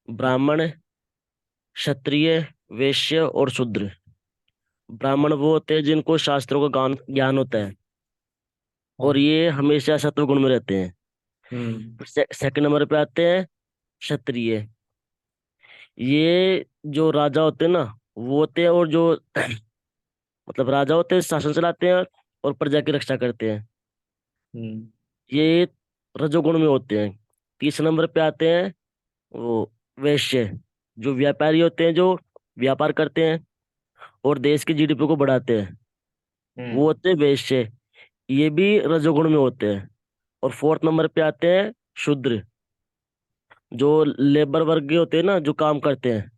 ब्राह्मण, क्षत्रिय, वैश्य और शूद्र। ब्राह्मण वो होते हैं जिनको शास्त्रों का ज्ञान ज्ञान होता है, और हाँ। ये हमेशा सत्व गुण में रहते हैं। हम्म। सेकंड नंबर पे आते हैं क्षत्रिय। ये जो राजा होते हैं ना, वो होते हैं, और जो मतलब राजा होते हैं, शासन चलाते हैं और प्रजा की रक्षा करते हैं। हम्म। ये रजोगुण में होते हैं। तीसरे नंबर पे आते हैं वो वैश्य, जो व्यापारी होते हैं, जो व्यापार करते हैं और देश की जीडीपी को बढ़ाते हैं। वो हम्म। होते हैं वैश्य। ये भी रजोगुण में होते हैं। और फोर्थ नंबर पे आते हैं शूद्र, जो लेबर वर्ग के होते हैं ना, जो काम करते हैं,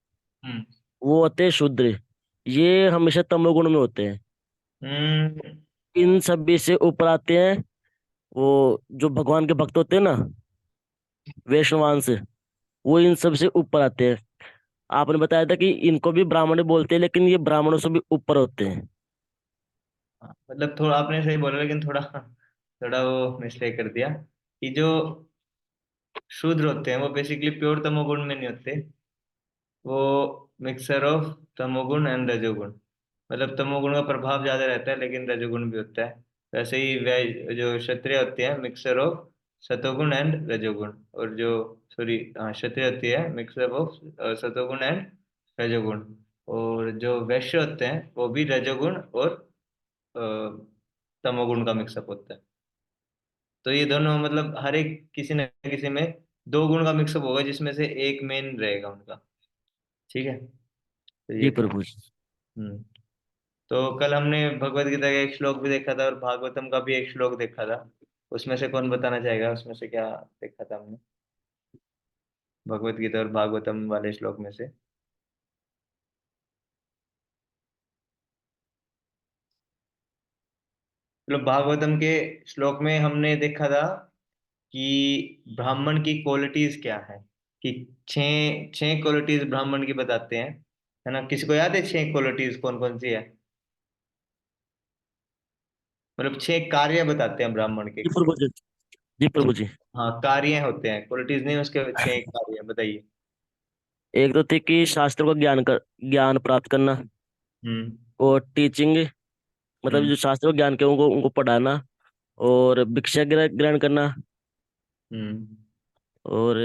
हम्म। वो होते हैं शूद्र। ये हमेशा तमोगुण में होते हैं। हम्म। इन सभी से ऊपर आते हैं वो जो भगवान के भक्त होते हैं ना, वैष्णवांश, वो इन सब से ऊपर आते हैं। आपने बताया था कि इनको भी ब्राह्मण बोलते हैं, लेकिन ये ब्राह्मणों से भी ऊपर होते हैं। हाँ, मतलब थोड़ा आपने सही बोला, लेकिन थोड़ा थोड़ा वो मिस्टेक कर दिया कि जो शूद्र होते हैं वो बेसिकली प्योर तमोगुण में नहीं होते। वो मिक्सर ऑफ तमोगुण एंड रजोगुण, मतलब तमोगुण का प्रभाव ज्यादा रहता है लेकिन रजोगुण भी होता है। वैसे ही वह जो क्षत्रिय होते हैं मिक्सर ऑफ सतोगुण एंड रजोगुण, और जो सॉरी हाँ क्षत्रिय होती है मिक्सर ऑफ सतोगुण एंड रजोगुण। और जो वैश्य होते हैं वो भी रजोगुण और अ, तमोगुण का मिक्सअप होता है। तो ये दोनों मतलब हर एक किसी न किसी में दो गुण का मिक्सअप होगा, जिसमें से एक मेन रहेगा उनका। ठीक है, तो जी ये था। प्रभु जी। हम्म। तो कल हमने भगवत गीता का एक श्लोक भी देखा था और भागवतम का भी एक श्लोक देखा था। उसमें से कौन बताना चाहेगा, उसमें से क्या देखा था हमने भगवत गीता और भागवतम वाले श्लोक में से? मतलब भागवतम के श्लोक में हमने देखा था कि ब्राह्मण की क्वालिटीज क्या है, कि छह छह क्वालिटीज ब्राह्मण की बताते हैं, है ना? किसी को याद है छह क्वालिटीज कौन कौन सी है? मतलब छह कार्य बताते हैं ब्राह्मण के। जी प्रभु जी। जी प्रभु जी। हाँ, कार्य होते हैं, क्वालिटीज नहीं, उसके छह कार्य बताइए। एक तो थी कि शास्त्रों का ज्ञान प्राप्त करना, हम्म। और टीचिंग, मतलब हम्म। जो शास्त्रों का ज्ञान के उनको उनको पढ़ाना, और भिक्षा ग्रहण करना, हम्म। और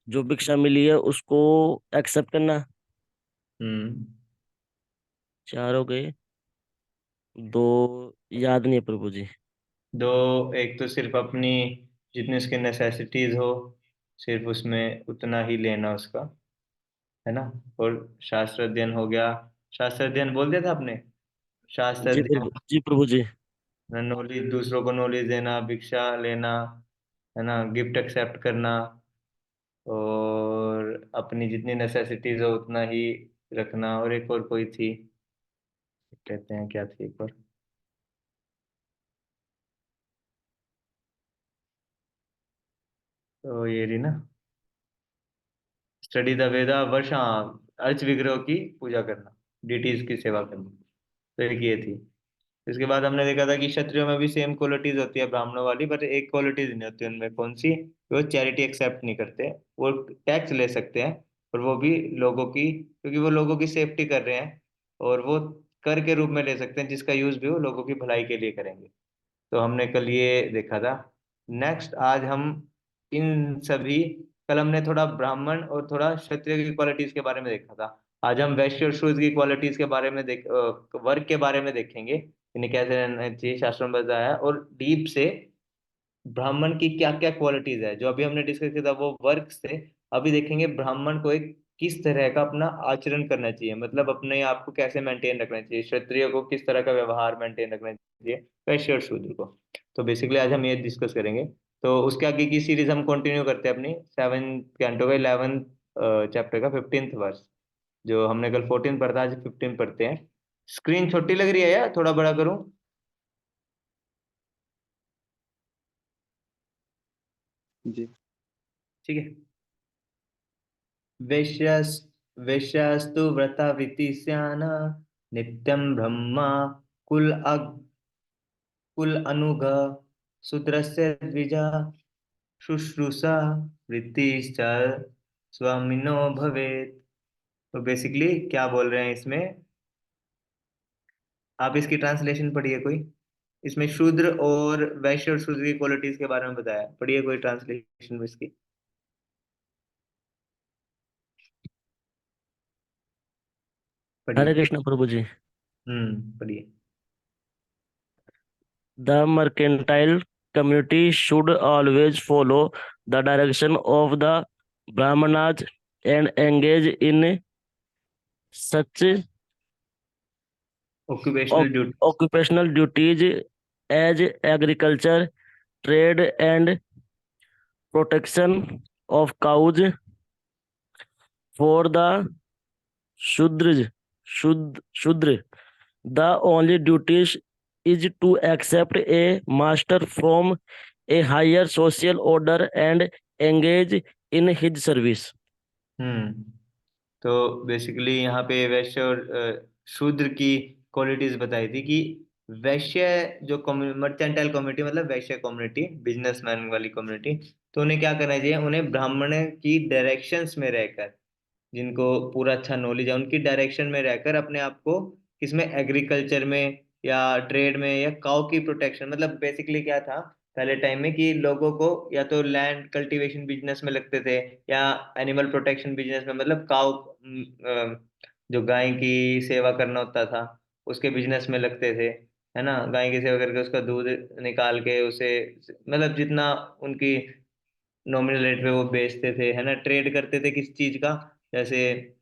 जो भिक्षा मिली है उसको एक्सेप्ट करना। हम्म। चार हो गए, दो याद नहीं है प्रभु जी। दो, एक तो सिर्फ अपनी जितनी उसकी नेसेसिटीज हो, सिर्फ उसमें उतना ही लेना उसका, है ना? और शास्त्र अध्ययन हो गया। शास्त्र अध्ययन बोल दिया था आपने? शास्त्र अध्ययन, जी प्रभु जी। नॉलेज, दूसरों को नॉलेज देना, भिक्षा लेना, है ना, गिफ्ट एक्सेप्ट करना, और अपनी जितनी नेसेसिटीज हो उतना ही रखना। और एक और कोई थी, कहते हैं क्या थी एक और? तो ये रही ना, स्टडी द वेदा वर्ष, हाँ, अर्च विग्रह की पूजा करना, डिटीज की सेवा करना। तो एक ये थी। इसके बाद हमने देखा था कि क्षत्रियों में भी सेम क्वालिटीज होती है ब्राह्मणों वाली, बट एक क्वालिटीज नहीं होती उनमें। कौन सी? वो चैरिटी एक्सेप्ट नहीं करते, वो टैक्स ले सकते हैं, और वो भी लोगों की, क्योंकि वो लोगों की सेफ्टी कर रहे हैं, और वो कर के रूप में ले सकते हैं, जिसका यूज भी वो लोगों की भलाई के लिए करेंगे। तो हमने कल ये देखा था। नेक्स्ट आज हम इन सभी, कल हमने थोड़ा ब्राह्मण और थोड़ा क्षत्रिय की क्वालिटीज के बारे में देखा था। आज हम वैश्य और शूद्र की क्वालिटीज के बारे में वर्ग के बारे में देखेंगे, इन्हें कैसे रहना चाहिए, शास्त्रों में बताया है। और डीप से ब्राह्मण की क्या क्या क्वालिटीज है जो अभी हमने डिस्कस किया था वो वर्ग से। अभी देखेंगे ब्राह्मण को एक किस तरह का अपना आचरण करना चाहिए, मतलब अपने आप को कैसे मेंटेन रखना चाहिए, क्षत्रिय को किस तरह का व्यवहार मेंटेन रखना चाहिए, वैश्य और शूद्र को। तो बेसिकली आज हम ये डिस्कस करेंगे। तो उसके आगे की सीरीज हम कंटिन्यू करते हैं अपनी 7 कैंटो का 11 चैप्टर का 15th वर्स। जो हमने कल 14 पढ़ा था, आज 15 पढ़ते हैं। स्क्रीन छोटी लग रही है या थोड़ा बड़ा करूं? जी। ठीक है। वैश्यस् वैश्यास्तु व्रतावृत्ति स्यान, नित्यं ब्रह्मा कुल अनुग, शूद्रस्य द्विजा शुश्रूषा वृत्तिश्च स्वामिनो भवेत्। तो बेसिकली क्या बोल रहे हैं इसमें, आप इसकी ट्रांसलेशन पढ़िए कोई। इसमें शूद्र और वैश्य और शूद्र की क्वालिटीज के बारे में बताया, पढ़िए कोई ट्रांसलेशन में इसकी, हरे पढ़िए। कृष्ण प्रभु जी। पढ़िए। The mercantile community should always follow the direction of the Brahmanas and engage in such occupational duty. occupational duties as agriculture, trade, and protection of cows. For the Shudra, the only duty is to accept a master from a higher social order and engage in his service. हम्म तो basically यहाँ पे वैश्य और शूद्र की qualities बताई थी कि वैश्य जो मर्चेंटाइल कम्युनिटी, मतलब वैश्य कम्युनिटी, बिजनेसमैन वाली कम्युनिटी, तो उन्हें क्या करना चाहिए, उन्हें ब्राह्मण की डायरेक्शंस में रहकर, जिनको पूरा अच्छा नॉलेज है, उनकी डायरेक्शन में रहकर अपने आप को किसमें, एग्रीकल्चर में या ट्रेड में या काउ की प्रोटेक्शन, मतलब बेसिकली क्या था पहले टाइम में कि लोगों को या तो लैंड कल्टीवेशन बिजनेस में लगते थे या एनिमल प्रोटेक्शन बिजनेस में, मतलब काउ, जो गाय की सेवा करना होता था उसके बिजनेस में लगते थे, है ना। गाय की सेवा करके उसका दूध निकाल के उसे, मतलब जितना उनकी नॉमिनल रेट पे वो बेचते थे, है ना। ट्रेड करते थे किस चीज का, जैसे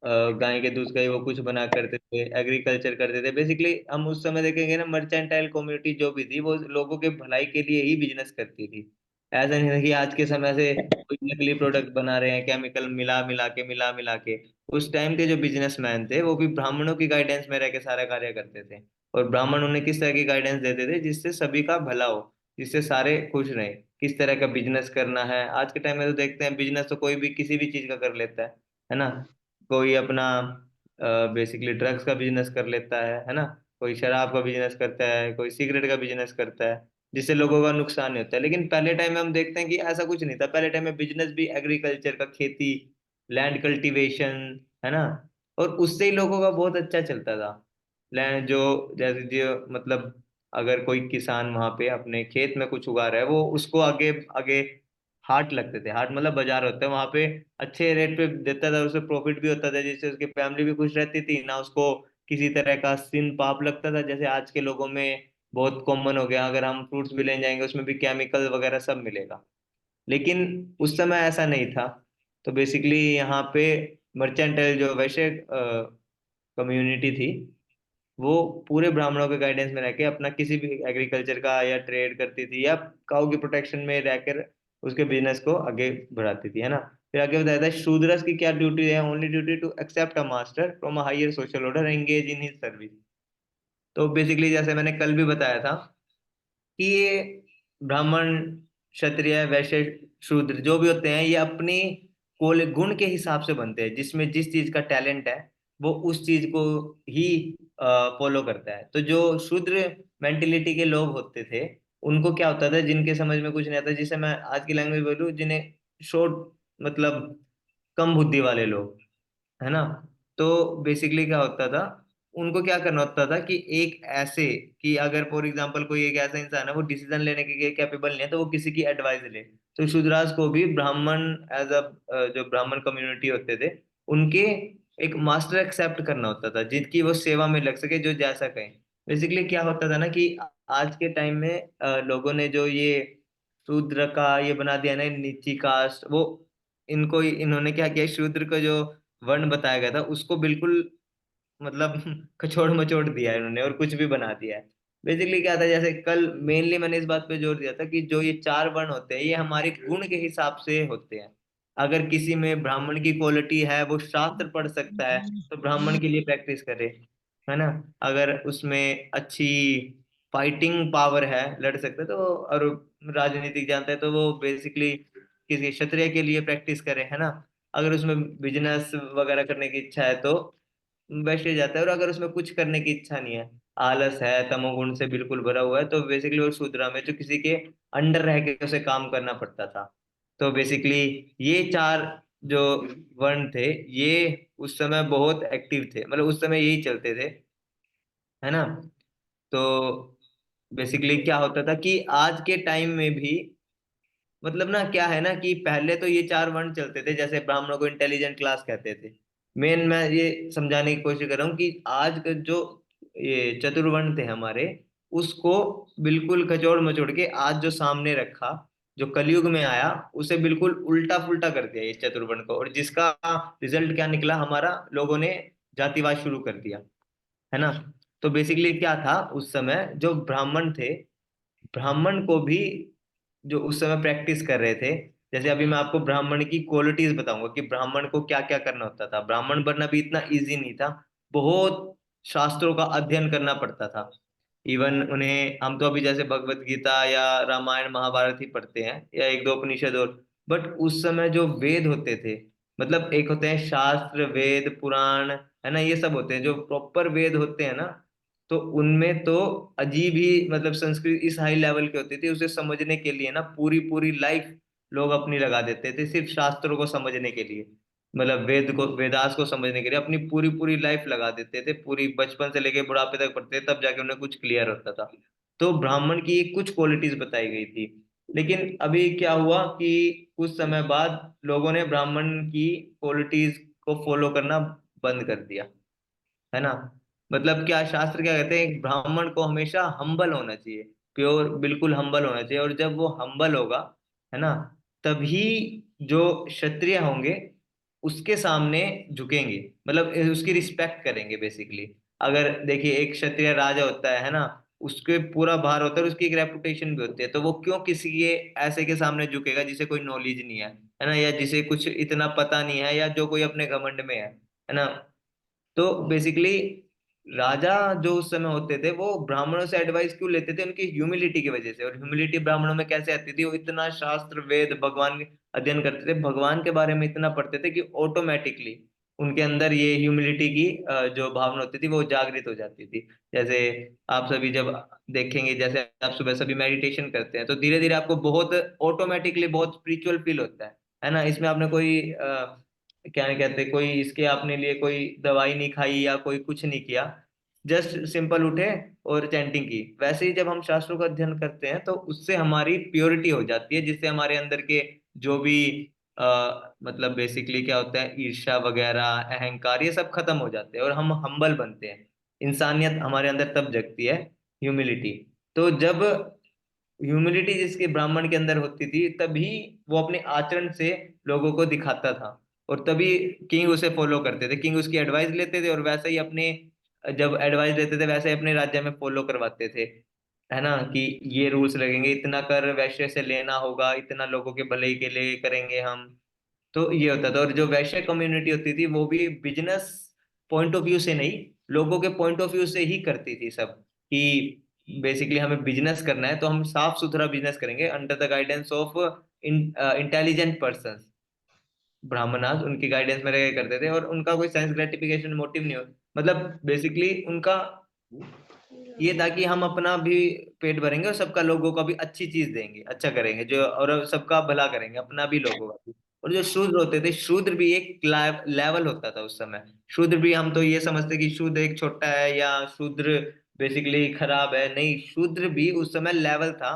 गाय के दूध का ही वो कुछ बना करते थे, एग्रीकल्चर करते थे। बेसिकली हम उस समय देखेंगे ना, मर्चेंटाइल कम्युनिटी जो भी थी वो लोगों के भलाई के लिए ही बिजनेस करती थी। ऐसा नहीं था कि आज के समय से कोई नकली प्रोडक्ट बना रहे हैं, केमिकल मिला मिला के। उस टाइम के जो बिजनेसमैन थे वो भी ब्राह्मणों की गाइडेंस में रह के सारा कार्य करते थे, और ब्राह्मण उन्हें किस तरह की गाइडेंस देते थे जिससे सभी का भला हो, जिससे सारे खुश रहें, किस तरह का बिजनेस करना है। आज के टाइम में तो देखते हैं बिजनेस तो कोई भी किसी भी चीज का कर लेता है ना। कोई अपना बेसिकली ड्रग्स का बिजनेस कर लेता है ना। कोई शराब का बिजनेस करता है, कोई सिगरेट का बिजनेस करता है, जिससे लोगों का नुकसान नहीं होता है। लेकिन पहले टाइम में हम देखते हैं कि ऐसा कुछ नहीं था। पहले टाइम में बिजनेस भी एग्रीकल्चर का, खेती, लैंड कल्टीवेशन, है ना। और उससे ही लोगों का बहुत अच्छा चलता था। लैंड जो, जैसे जो मतलब अगर कोई किसान वहां पे अपने खेत में कुछ उगा रहा है, वो उसको आगे आगे हाट लगते थे, हाट मतलब बाजार होता है वहां पे, अच्छे रेट पे देता था, उसे प्रॉफिट भी होता था, जिससे उसकी फैमिली भी खुश रहती थी ना, उसको किसी तरह का सिन पाप लगता था। जैसे आज के लोगों में बहुत कॉमन हो गया, अगर हम फ्रूट्स भी ले जाएंगे उसमें भी केमिकल वगैरह सब मिलेगा। लेकिन उस समय ऐसा नहीं था। तो बेसिकली यहाँ पे मर्चेंटाइल जो वैश्य कम्युनिटी थी, वो पूरे ब्राह्मणों के गाइडेंस में रह के अपना किसी भी एग्रीकल्चर का या ट्रेड करती थी, या काऊ की प्रोटेक्शन में रहकर उसके बिजनेस को आगे बढ़ाती थी, है ना। फिर आगे बताया था शूद्रस की क्या ड्यूटी है, only duty to accept a master from a higher social order, engage in his service. तो बेसिकली जैसे मैंने कल भी बताया था कि ये ब्राह्मण, क्षत्रिय, वैश्य, शूद्र जो भी होते हैं, ये अपनी कोल गुण के हिसाब से बनते हैं, जिसमें जिस चीज का टैलेंट है वो उस चीज को ही फॉलो करता है। तो जो शूद्र मेंटेलिटी के लोग होते थे, उनको क्या होता था, जिनके समझ में कुछ नहीं आता, जिसे मैं आज की लैंग्वेज बोलूँ, जिन्हें शॉर्ट, मतलब कम बुद्धि वाले लोग, है ना। तो बेसिकली क्या होता था, उनको क्या करना होता था कि एक ऐसे, कि अगर फॉर एग्जांपल कोई एक ऐसा इंसान है वो डिसीजन लेने के कैपेबल नहीं है, तो वो किसी की एडवाइस ले। तो शूद्रास को भी ब्राह्मण, एज अ, जो ब्राह्मण कम्युनिटी होते थे, उनके एक मास्टर एक्सेप्ट करना होता था, जिनकी वो सेवा में लग सके, जो जैसा कहें। बेसिकली क्या होता था ना कि आज के टाइम में लोगों ने जो ये शूद्र का ये बना दिया ना, नीची कास्ट, वो इनको इन्होंने क्या किया, शूद्र को जो वर्ण बताया गया था उसको बिल्कुल, मतलब कचोड़ मचोड़ दिया है इन्होंने और कुछ भी बना दिया है। बेसिकली क्या था, जैसे कल मेनली मैंने इस बात पे जोर दिया था कि जो ये चार वर्ण होते हैं, ये हमारे गुण के हिसाब से होते हैं। अगर किसी में ब्राह्मण की क्वालिटी है, वो शास्त्र पढ़ सकता है, तो ब्राह्मण के लिए प्रैक्टिस करे, है ना। अगर उसमें अच्छी फाइटिंग पावर है, लड़ सकता है, तो और राजनीतिक जानता है, तो वो बेसिकली किसी क्षत्रिय के लिए प्रैक्टिस करे, है ना। अगर उसमें बिजनेस वगैरह करने की इच्छा है तो वैसे जाता है। और अगर उसमें कुछ करने की इच्छा नहीं है, आलस है, तमोगुण से बिल्कुल भरा हुआ है, तो बेसिकली वो शूद्रा में जो किसी के अंडर रह के उसे काम करना पड़ता था। तो बेसिकली ये चार जो वर्ण थे ये उस समय बहुत एक्टिव थे, मतलब उस समय यही चलते थे, है ना। तो बेसिकली क्या होता था कि आज के टाइम में भी, मतलब ना क्या है ना कि पहले तो ये चार वर्ण चलते थे, जैसे ब्राह्मणों को इंटेलिजेंट क्लास कहते थे। मेन मैं ये समझाने की कोशिश कर रहा हूँ कि आज का जो ये चतुर्वर्ण थे हमारे, उसको बिल्कुल कचोड़ मचोड़ के आज जो सामने रखा, जो कलयुग में आया, उसे बिल्कुल उल्टा पुल्टा कर दिया ये चतुर्वर्ण को, और जिसका रिजल्ट क्या निकला, हमारा लोगों ने जातिवाद शुरू कर दिया, है ना। तो बेसिकली क्या था, उस समय जो ब्राह्मण थे, ब्राह्मण को भी जो उस समय प्रैक्टिस कर रहे थे, जैसे अभी मैं आपको ब्राह्मण की क्वालिटीज बताऊंगा कि ब्राह्मण को क्या क्या करना होता था। ब्राह्मण बनना भी इतना इजी नहीं था, बहुत शास्त्रों का अध्ययन करना पड़ता था। इवन उन्हें, हम तो अभी जैसे भगवत गीता या रामायण महाभारत ही पढ़ते हैं, या एक दो उपनिषद और, बट उस समय जो वेद होते थे, मतलब एक होते हैं शास्त्र, वेद, पुराण, है ना, ये सब होते हैं जो प्रॉपर वेद होते हैं ना। तो उनमें तो अजीब ही, मतलब संस्कृत इस हाई लेवल की होती थी, उसे समझने के लिए ना पूरी पूरी लाइफ लोग अपनी लगा देते थे सिर्फ शास्त्रों को समझने के लिए। मतलब वेद को, वेदास को समझने के लिए अपनी पूरी पूरी लाइफ लगा देते थे, पूरी बचपन से लेके बुढ़ापे तक पढ़ते थे, तब जाके उन्हें कुछ क्लियर होता था। तो ब्राह्मण की ये कुछ क्वालिटीज बताई गई थी। लेकिन अभी क्या हुआ कि कुछ समय बाद लोगों ने ब्राह्मण की क्वालिटीज को फॉलो करना बंद कर दिया, है ना। मतलब क्या, शास्त्र क्या कहते हैं, एक ब्राह्मण को हमेशा हम्बल होना चाहिए, प्योर बिल्कुल हम्बल होना चाहिए, और जब वो हम्बल होगा, है ना, तभी जो क्षत्रिय होंगे उसके सामने झुकेंगे, मतलब उसकी रिस्पेक्ट करेंगे बेसिकली। अगर देखिए, एक क्षत्रिय राजा होता है ना, उसके पूरा भार होता है, उसकी एक रेपुटेशन भी होती है, तो वो क्यों किसी के ऐसे के सामने झुकेगा जिसे कोई नॉलेज नहीं है ना, या जिसे कुछ इतना पता नहीं है, या जो कोई अपने घमंड में है ना। तो बेसिकली राजा जो उस समय होते थे, वो ब्राह्मणों से एडवाइस क्यों लेते थे, उनकी ह्यूमिलिटी की वजह से। और ह्यूमिलिटी ब्राह्मणों में कैसे आती थी, वो इतना शास्त्र वेद भगवान के अध्ययन करते थे, भगवान के बारे में इतना पढ़ते थे कि ऑटोमेटिकली उनके अंदर ये ह्यूमिलिटी की जो भावना होती थी वो जागृत हो जाती थी। जैसे आप सभी जब देखेंगे, जैसे आप सुबह सभी मेडिटेशन करते हैं, तो धीरे धीरे आपको बहुत ऑटोमेटिकली बहुत स्पिरिचुअल फील होता है ना। इसमें आपने कोई क्या कहते, कोई इसके अपने लिए कोई दवाई नहीं खाई या कोई कुछ नहीं किया, जस्ट सिंपल उठे और चैंटिंग की। वैसे ही जब हम शास्त्रों का अध्ययन करते हैं तो उससे हमारी प्योरिटी हो जाती है, जिससे हमारे अंदर के जो भी मतलब बेसिकली क्या होता है, ईर्ष्या वगैरह, अहंकार, ये सब खत्म हो जाते हैं और हम हम्बल बनते हैं। इंसानियत हमारे अंदर तब जगती है, ह्यूमिलिटी। तो जब ह्यूमिलिटी जिसके ब्राह्मण के अंदर होती थी, तभी वो अपने आचरण से लोगों को दिखाता था, और तभी किंग उसे फॉलो करते थे, किंग उसकी एडवाइस लेते थे, और वैसे ही अपने, जब एडवाइस लेते थे वैसे ही अपने राज्य में फॉलो करवाते थे, है ना, कि ये रूल्स लगेंगे, इतना कर वैश्य से लेना होगा, इतना लोगों के भले के लिए करेंगे हम। तो ये होता था। और जो वैश्य कम्युनिटी होती थी वो भी बिजनेस पॉइंट ऑफ व्यू से नहीं, लोगों के पॉइंट ऑफ व्यू से ही करती थी सब, कि बेसिकली हमें बिजनेस करना है तो हम साफ सुथरा बिजनेस करेंगे under the guidance of intelligent person. Brahmanas उनकी गाइडेंस में रह के करते थे, और उनका कोई सेंस ग्रेटिफिकेशन मोटिव नहीं हो, मतलब बेसिकली उनका ये था कि हम अपना भी पेट भरेंगे और सबका, लोगों का भी अच्छी चीज देंगे, अच्छा करेंगे जो, और सबका भला करेंगे, अपना भी लोगों का भी। और जो शूद्र होते थे, शूद्र भी एक लेवल होता था उस समय। शूद्र भी, हम तो ये समझते कि शूद्र एक छोटा है या शूद्र बेसिकली खराब है, नहीं, शूद्र भी उस समय लेवल था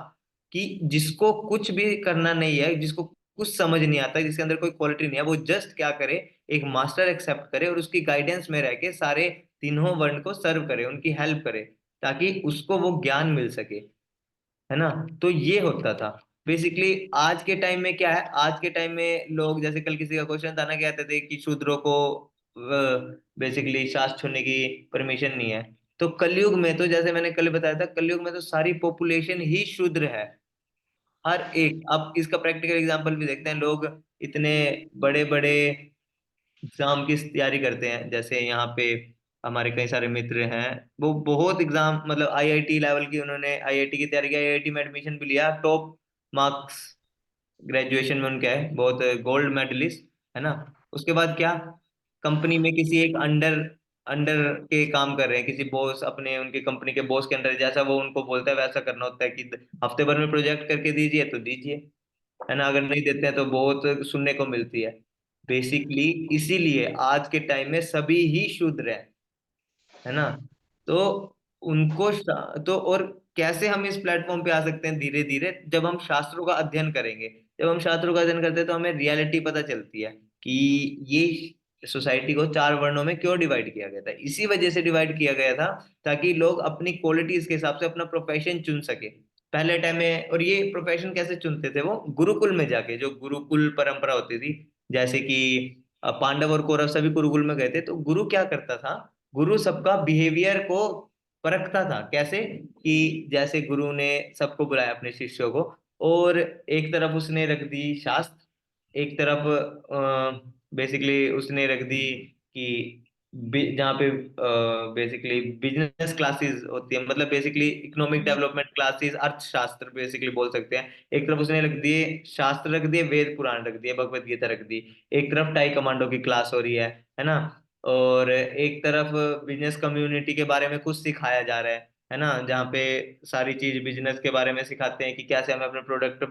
कि जिसको कुछ भी करना नहीं है, जिसको कुछ समझ नहीं आता, जिसके अंदर कोई क्वालिटी नहीं है, वो जस्ट क्या करे, एक मास्टर एक्सेप्ट करे और उसकी गाइडेंस में रह के सारे तीनों वर्ण को सर्व करे, उनकी हेल्प करे, ताकि उसको वो ज्ञान मिल सके, है ना। तो ये होता था बेसिकली। आज के टाइम में क्या है, आज के टाइम में लोग, जैसे कल किसी का क्वेश्चन था ना, कहते थे कि शूद्रों को बेसिकली श्वास छूने की परमिशन नहीं है। तो कलयुग में तो, जैसे मैंने कल बताया था, कलयुग में तो सारी पॉपुलेशन ही शूद्र है, हर एक। अब इसका प्रैक्टिकल एग्जांपल भी देखते हैं, लोग इतने बड़े बड़े एग्जाम की तैयारी करते हैं, जैसे यहाँ पे हमारे कई सारे मित्र हैं, वो बहुत एग्जाम, मतलब आईआईटी लेवल की, उन्होंने आईआईटी की तैयारी की, आईआईटी में एडमिशन भी लिया, टॉप मार्क्स ग्रेजुएशन में उनके है, बहुत गोल्ड मेडलिस्ट, है ना। उसके बाद क्या, कंपनी में किसी एक अंडर अंडर के काम कर रहे हैं, किसी बॉस, अपने उनके कंपनी के बॉस के अंडर, जैसा वो उनको बोलता है वैसा करना होता है, कि हफ्ते भर में प्रोजेक्ट करके दीजिए तो दीजिए, है ना, अगर नहीं देते हैं तो बहुत सुनने को मिलती है। बेसिकली इसीलिए आज के टाइम में सभी ही शूद्र हैं, है ना। तो तो और कैसे हम इस प्लेटफॉर्म पे आ सकते हैं धीरे धीरे, जब हम शास्त्रों का अध्ययन करेंगे। जब हम शास्त्रों का अध्ययन करते हैं तो हमें रियलिटी पता चलती है कि ये सोसाइटी को 4 वर्णों में क्यों डिवाइड किया गया था। इसी वजह से डिवाइड किया गया था ताकि लोग अपनी क्वालिटीज के हिसाब से अपना प्रोफेशन चुन सके पहले टाइम में। और ये प्रोफेशन कैसे चुनते थे, वो गुरुकुल में जाके, जो गुरुकुल परंपरा होती थी, जैसे कि पांडव और कौरव सभी गुरुकुल में गए थे। तो गुरु क्या करता था, गुरु सबका बिहेवियर को परखता था। कैसे कि जैसे गुरु ने सबको बुलाया अपने शिष्यों को, और एक तरफ उसने रख दी शास्त्र, एक तरफ बेसिकली उसने रख दी कि जहाँ पे बेसिकली बिजनेस क्लासेस होती है, मतलब बेसिकली इकोनॉमिक डेवलपमेंट क्लासेस, अर्थशास्त्र बेसिकली बोल सकते हैं। एक तरफ उसने रख दिए शास्त्र, रख दिए वेद पुराण, रख दिए भगवत गीता, रख दी। एक तरफ टाई कमांडो की क्लास हो रही है ना। और एक तरफ बिजनेस कम्युनिटी के बारे में कुछ सिखाया जा रहा है ना, जहाँ पे सारी चीज बिजनेस के बारे में सिखाते हैं कि कैसे हमें अपने प्रोडक्ट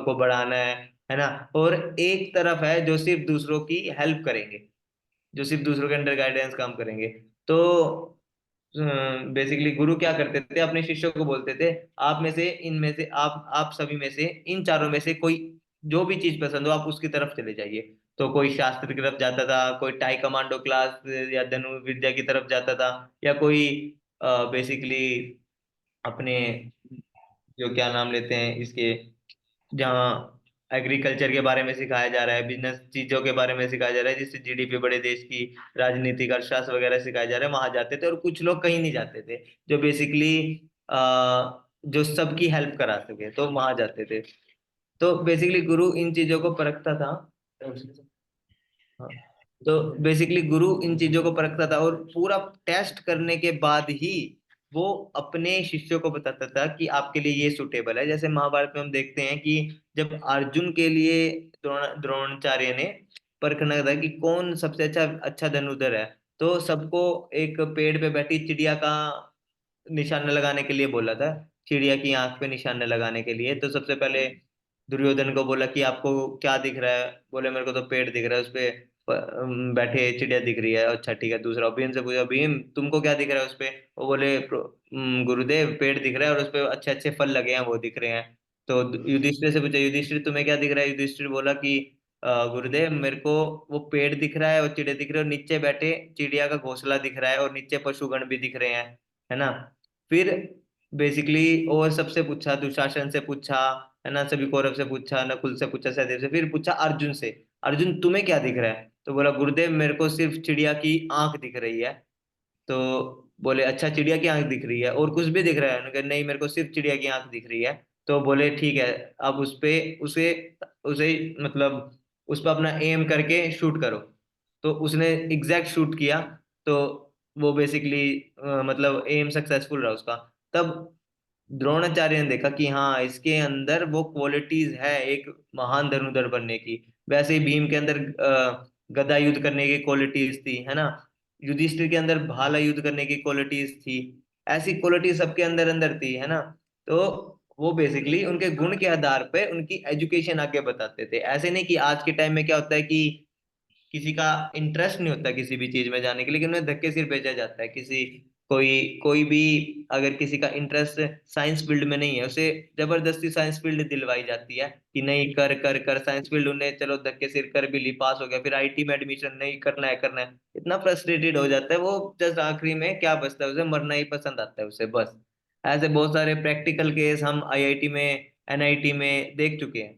को बढ़ाना है ना। और एक तरफ है जो सिर्फ दूसरों की हेल्प करेंगे, जो सिर्फ दूसरों के अंडर गाइडेंस काम करेंगे। तो बेसिकली गुरु क्या करते थे, अपने शिष्यों को बोलते थे, आप में से, इनमें से, आप सभी में से, इन चारों में से कोई जो भी चीज पसंद हो आप उसकी तरफ चले जाइए। तो कोई शास्त्र की तरफ जाता था, कोई टाई कमांडो क्लास या धनुर्विद्या की तरफ जाता था, या कोई बेसिकली अपने, जो क्या नाम लेते हैं इसके, जहाँ एग्रीकल्चर के बारे में सिखाया जा रहा है, बिजनेस चीजों के बारे में सिखाया जा रहा है, जिससे जीडीपी बढ़े देश की, राजनीतिक अर्थशास्त्र वगैरह सिखाया जा रहा है, वहां जाते थे। और कुछ लोग कहीं नहीं जाते थे, जो बेसिकली जो सबकी हेल्प करा सके, तो वहां जाते थे। तो बेसिकली गुरु इन चीजों को परखता था। हाँ। तो बेसिकली गुरु इन चीजों को परखता था, और पूरा टेस्ट करने के बाद ही वो अपने शिष्यों को बताता था कि आपके लिए ये सुटेबल है। जैसे महाभारत में हम देखते हैं कि जब अर्जुन के लिए द्रोणाचार्य ने परखना था कि कौन सबसे अच्छा अच्छा धनुर्धर है, तो सबको एक पेड़ पे बैठी चिड़िया का निशाना लगाने के लिए बोला था, चिड़िया की आंख पे निशाना लगाने के लिए। तो सबसे पहले दुर्योधन को बोला कि आपको क्या दिख रहा है, बोले मेरे को तो पेड़ दिख रहा है, उस पे बैठे चिड़िया दिख रही है। अच्छा ठीक है। दूसरा भीम से पूछा, भीम तुमको क्या दिख रहा है उस पे, वो बोले गुरुदेव पेड़ दिख रहा है और उस पे अच्छे अच्छे फल लगे हैं, वो दिख रहे हैं। तो युधिष्ठिर से पूछा, युधिष्ठिर तुम्हें क्या दिख रहा है, युधिष्ठिर बोला कि गुरुदेव मेरे को वो पेड़ दिख रहा है और चिड़िया दिख रहे हैं, और नीचे बैठे चिड़िया का घोंसला दिख रहा है, और नीचे पशुगण भी दिख रहे हैं, है ना। फिर बेसिकली और सबसे पूछा, दुशासन से पूछा, है ना, सभी कौरव से पूछा, नकुल से पूछा, सहदेव से, फिर पूछा अर्जुन से, अर्जुन तुम्हें क्या दिख रहा है। तो बोला गुरुदेव मेरे को सिर्फ चिड़िया की आंख दिख रही है। तो बोले अच्छा चिड़िया की आंख दिख रही है और कुछ भी दिख रहा है, उन्होंने कहा नहीं मेरे को सिर्फ चिड़िया की आंख दिख रही है। तो बोले ठीक है, अब उस पे उसे उसे मतलब उस पर अपना एम करके शूट करो। तो उसने एग्जैक्ट शूट किया। तो वो बेसिकली मतलब एम सक्सेसफुल रहा उसका। तब द्रोणाचार्य ने देखा कि हाँ इसके अंदर वो क्वालिटीज है एक महान धनुर्धर बनने की। वैसे ही भीम के अंदर गदा युद्ध करने की क्वालिटीज थी, है ना। युधिष्ठिर के अंदर भाला युद्ध करने की क्वालिटीज थी। ऐसी क्वालिटी सबके अंदर अंदर थी, है ना। तो वो बेसिकली उनके गुण के आधार पे उनकी एजुकेशन आगे बताते थे। ऐसे नहीं कि आज के टाइम में क्या होता है कि किसी का इंटरेस्ट नहीं होता किसी भी चीज में जाने के, लेकिन उन्हें धक्के सिर भेजा जाता है। किसी कोई कोई भी अगर किसी का इंटरेस्ट साइंस फील्ड में नहीं है, उसे जबरदस्ती साइंस फील्ड दिलवाई जाती है कि नहीं कर कर कर साइंस फील्ड, उन्हें चलो धक्के सिर कर भी ली, पास हो गया, फिर आईटी में एडमिशन नहीं करना है, करना है। इतना फ्रस्ट्रेटेड हो जाता है वो, जस्ट आखिरी में क्या बचता है, उसे मरना ही पसंद आता है उसे, बस। ऐसे बहुत सारे प्रैक्टिकल केस हम आईआईटी में, एनआईटी में देख चुके हैं।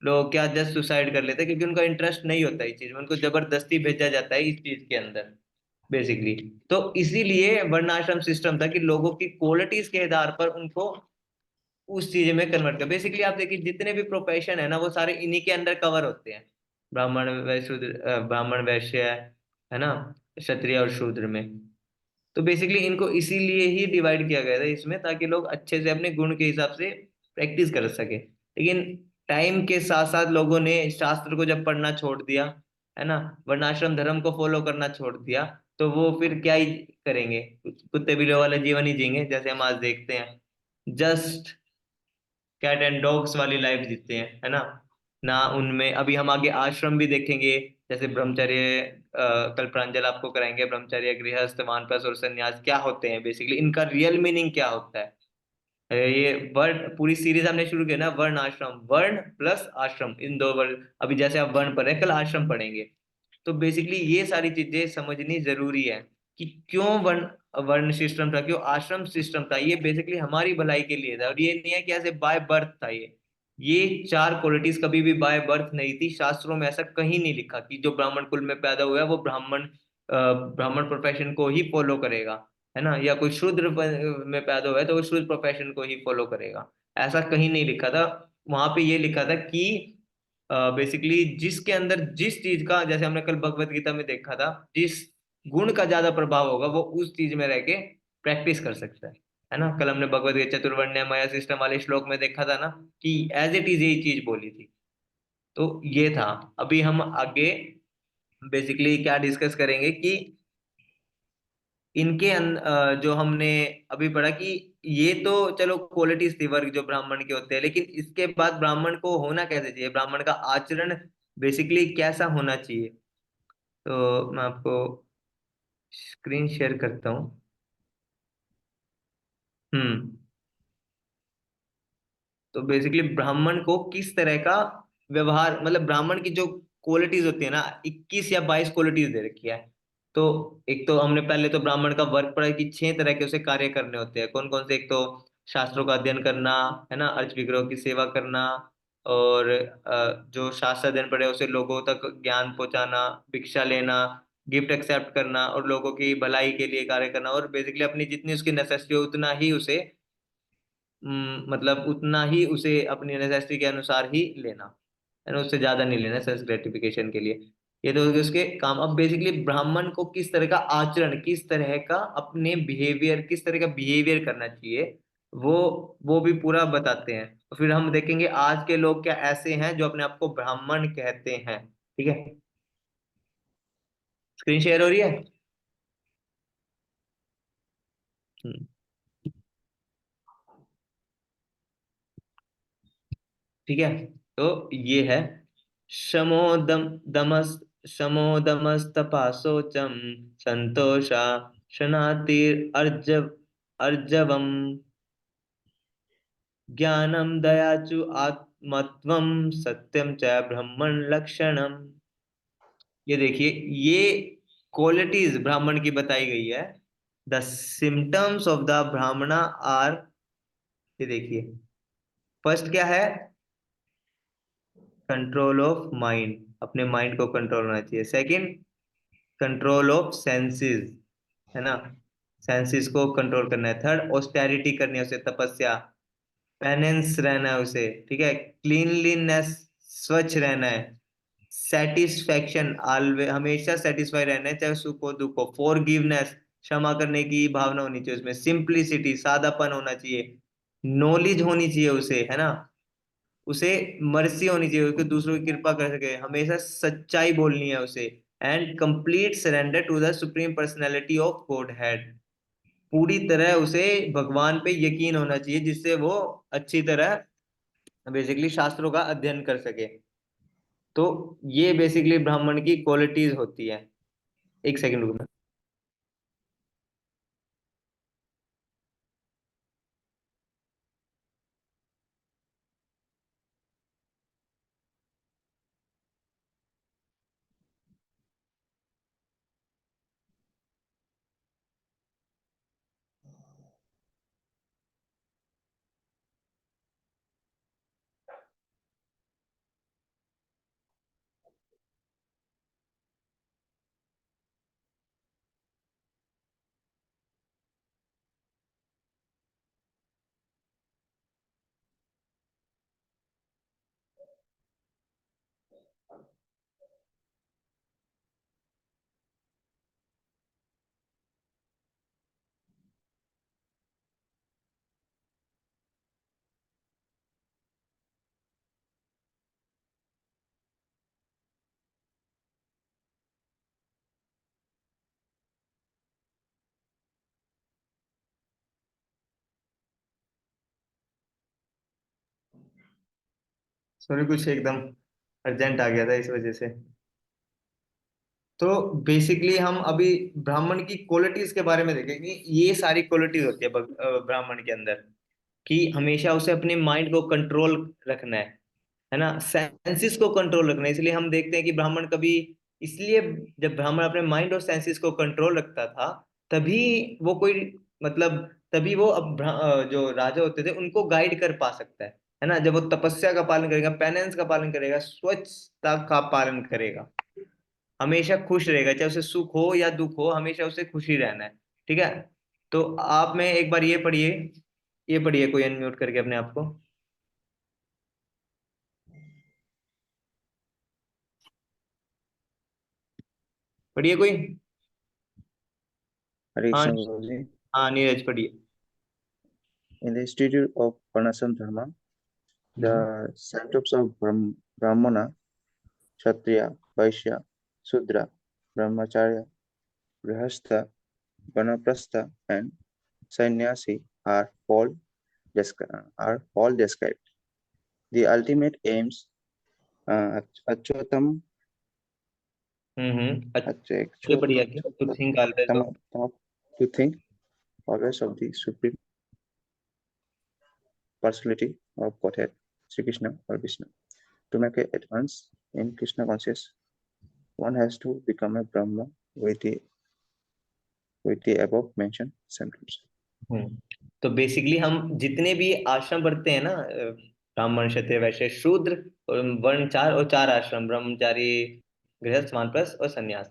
लोग क्या जस्ट सुसाइड कर लेते हैं क्योंकि उनका इंटरेस्ट नहीं होता इस चीज में, उनको जबरदस्ती भेजा जाता है इस चीज के अंदर बेसिकली। तो इसीलिए वर्णाश्रम सिस्टम था कि लोगों की क्वालिटीज के आधार पर उनको उस चीज में कन्वर्ट कर। बेसिकली आप देखिए जितने भी प्रोफेशन है ना वो सारे इन्हीं के अंडर कवर होते हैं। ब्राह्मण वैश्य ब्राह्मण वैश्य है ना, क्षत्रिय और शूद्र में। तो बेसिकली इनको इसीलिए ही डिवाइड किया गया था इसमें, ताकि लोग अच्छे से अपने गुण के हिसाब से प्रैक्टिस कर सके। लेकिन टाइम के साथ साथ लोगों ने शास्त्र को जब पढ़ना छोड़ दिया, है ना, वर्णाश्रम धर्म को फॉलो करना छोड़ दिया, तो वो फिर क्या ही करेंगे, कुत्ते बिल्लियों वाला जीवन ही जिएंगे जैसे हम आज देखते हैं। जस्ट कैट एंड डॉग्स वाली लाइफ जीते हैं, है ना। ना उनमें, अभी हम आगे आश्रम भी देखेंगे जैसे ब्रह्मचर्य, कल प्रांजल आपको कराएंगे ब्रह्मचर्य, गृहस्थ, वानप्रस्थ और सन्यास क्या होते हैं, बेसिकली इनका रियल मीनिंग क्या होता है। ये वर्ण पूरी सीरीज हमने शुरू किया ना, वर्ण आश्रम, वर्ण प्लस आश्रम, इन दो वर्ण। अभी जैसे आप वर्ण पढ़ रहे हैं, कल आश्रम पढ़ेंगे। तो बेसिकली ये सारी चीजें समझनी जरूरी है कि क्यों वर्ण वर्ण सिस्टम था, क्यों आश्रम सिस्टम था। ये बेसिकली हमारी भलाई के लिए था, और ये नहीं है कि ऐसे बाय बर्थ था। ये चार क्वालिटीज कभी भी बाय बर्थ नहीं थी। शास्त्रों में ऐसा कहीं नहीं लिखा कि जो ब्राह्मण कुल में पैदा हुआ है वो ब्राह्मण प्रोफेशन को ही फॉलो करेगा, है ना, या कोई शूद्र में पैदा हुआ है तो वो शूद्र प्रोफेशन को ही फॉलो करेगा। ऐसा कहीं नहीं लिखा था। वहां पे ये लिखा था कि बेसिकली जिसके अंदर जिस चीज का, जैसे हमने कल भगवत गीता में देखा था, जिस गुण का ज्यादा प्रभाव होगा वो उस चीज में रह के प्रैक्टिस कर सकता है ना। कल हमने भगवत गीता चतुर्वर्ण्य माया सिस्टम वाले श्लोक में देखा था ना कि एज इट इज यही चीज बोली थी। तो ये था। अभी हम आगे बेसिकली क्या डिस्कस करेंगे कि जो हमने अभी पढ़ा कि ये तो चलो क्वालिटीज थी वर्ग जो ब्राह्मण के होते हैं, लेकिन इसके बाद ब्राह्मण को होना कैसे चाहिए, ब्राह्मण का आचरण बेसिकली कैसा होना चाहिए। तो मैं आपको स्क्रीन शेयर करता हूँ। हम्म। तो बेसिकली ब्राह्मण को किस तरह का व्यवहार, मतलब ब्राह्मण की जो क्वालिटीज होती है ना, 21 या 22 क्वालिटीज दे रखी है। तो एक तो हमने पहले तो ब्राह्मण का वर्क पढ़ा कि 6 तरह के उसे कार्य करने होते हैं। कौन कौन से? एक तो शास्त्रों का अध्ययन करना, है ना, अर्च विग्रह की सेवा करना, और जो शास्त्र अध्ययन पढ़े उसे लोगों तक ज्ञान पहुंचाना, भिक्षा लेना, गिफ्ट एक्सेप्ट करना, और लोगों की भलाई के लिए कार्य करना, और बेसिकली अपनी जितनी उसकी नेसेसिटी हो उतना ही उसे मतलब उतना ही उसे अपनी नेसेसिटी के अनुसार ही लेना, है ना, उससे ज्यादा नहीं लेना सेल्फ ग्रेटिफिकेशन के लिए। ये तो हो गए उसके काम। अब बेसिकली ब्राह्मण को किस तरह का आचरण, किस तरह का अपने बिहेवियर, किस तरह का बिहेवियर करना चाहिए, वो वो भी पूरा बताते हैं। तो फिर हम देखेंगे आज के लोग क्या ऐसे हैं जो अपने आप को ब्राह्मण कहते हैं। ठीक है, स्क्रीन शेयर हो रही है? हम्म, ठीक है। तो ये है शमोदम दमस शमोदमस्तपा शौचम संतोषा शनातिर अर्जव अर्जवम ज्ञानम दयाचु आत्मत्वम सत्यम च ब्रह्मण लक्षणम। ये देखिए, ये क्वालिटीज ब्राह्मण की बताई गई है। द सिम्टम्स ऑफ द ब्राह्मणा आर, ये देखिए, फर्स्ट क्या है? कंट्रोल ऑफ माइंड, अपने माइंड को कंट्रोल होना चाहिए। सेकंड, कंट्रोल ऑफ सेंसेस, है ना, सेंसेस को कंट्रोल करना है। थर्ड, ऑस्टेरिटी करनी है उसे, तपस्या, पेनेंस रहना है उसे, ठीक है, क्लीनलीनेस, स्वच्छ रहना है, सेटिस्फेक्शन, ऑलवे हमेशा सेटिस्फाई रहना है चाहे सुख हो दुख हो, फॉरगिवनेस, क्षमा करने की भावना होनी चाहिए उसमें, सिंप्लिसिटी, सादापन होना चाहिए, नॉलेज होनी चाहिए उसे, है ना, उसे मर्सी होनी चाहिए, उसको दूसरों की कृपा कर सके, हमेशा सच्चाई बोलनी है उसे, and complete surrender to the supreme personality of Godhead. पूरी तरह उसे भगवान पे यकीन होना चाहिए जिससे वो अच्छी तरह बेसिकली शास्त्रों का अध्ययन कर सके। तो ये बेसिकली ब्राह्मण की क्वालिटीज होती है। एक सेकंड रुकना। सॉरी, कुछ एकदम अर्जेंट आ गया था इस वजह से। तो बेसिकली हम अभी ब्राह्मण की क्वालिटीज के बारे में देखेंगे। ये सारी क्वालिटीज होती है ब्राह्मण के अंदर, कि हमेशा उसे अपने माइंड को कंट्रोल रखना है ना, सेंसेस को कंट्रोल रखना है। इसलिए हम देखते हैं कि ब्राह्मण कभी, इसलिए जब ब्राह्मण अपने माइंड और सेंसेस को कंट्रोल रखता था, तभी वो कोई, मतलब तभी वो अब जो राजा होते थे उनको गाइड कर पा सकता है ना। जब वो तपस्या का पालन करेगा, पेनेंस का पालन करेगा, स्वच्छता का पालन करेगा, हमेशा खुश रहेगा, चाहे उसे सुख हो या दुख हो, हमेशा उसे खुशी रहना है। ठीक है। तो आप में एक बार ये पढ़िए कोई अनम्यूट करके अपने आप को। पढ़िए कोई। Hare हाँ, Krishna Guruji. हाँ नीरज पढ़िए। In the Institute of Varnashram Dharma, hmm the sanctums of Brahmana, Kshatriya, Vaishya, Sudra, Brahmacharya, Grihastha, Vanaprastha, and Sannyasi are all described. The ultimate aims, Achyutam, ये बढ़िया कि to think always of। to think always of the Supreme Personality of Godhead, Sri Krishna or Vishnu. To make an advance in Krishna conscious, one has to become a Brahma with the above mentioned symptoms. तो basically हम जितने भी आश्रम पढ़ते हैं ना, ब्राह्मण क्षत्रिय वैश्य शूद्र, और वर्ण चार, और चार आश्रम ब्रह्मचारी गृहस्थ वानप्रस्थ और सन्यास,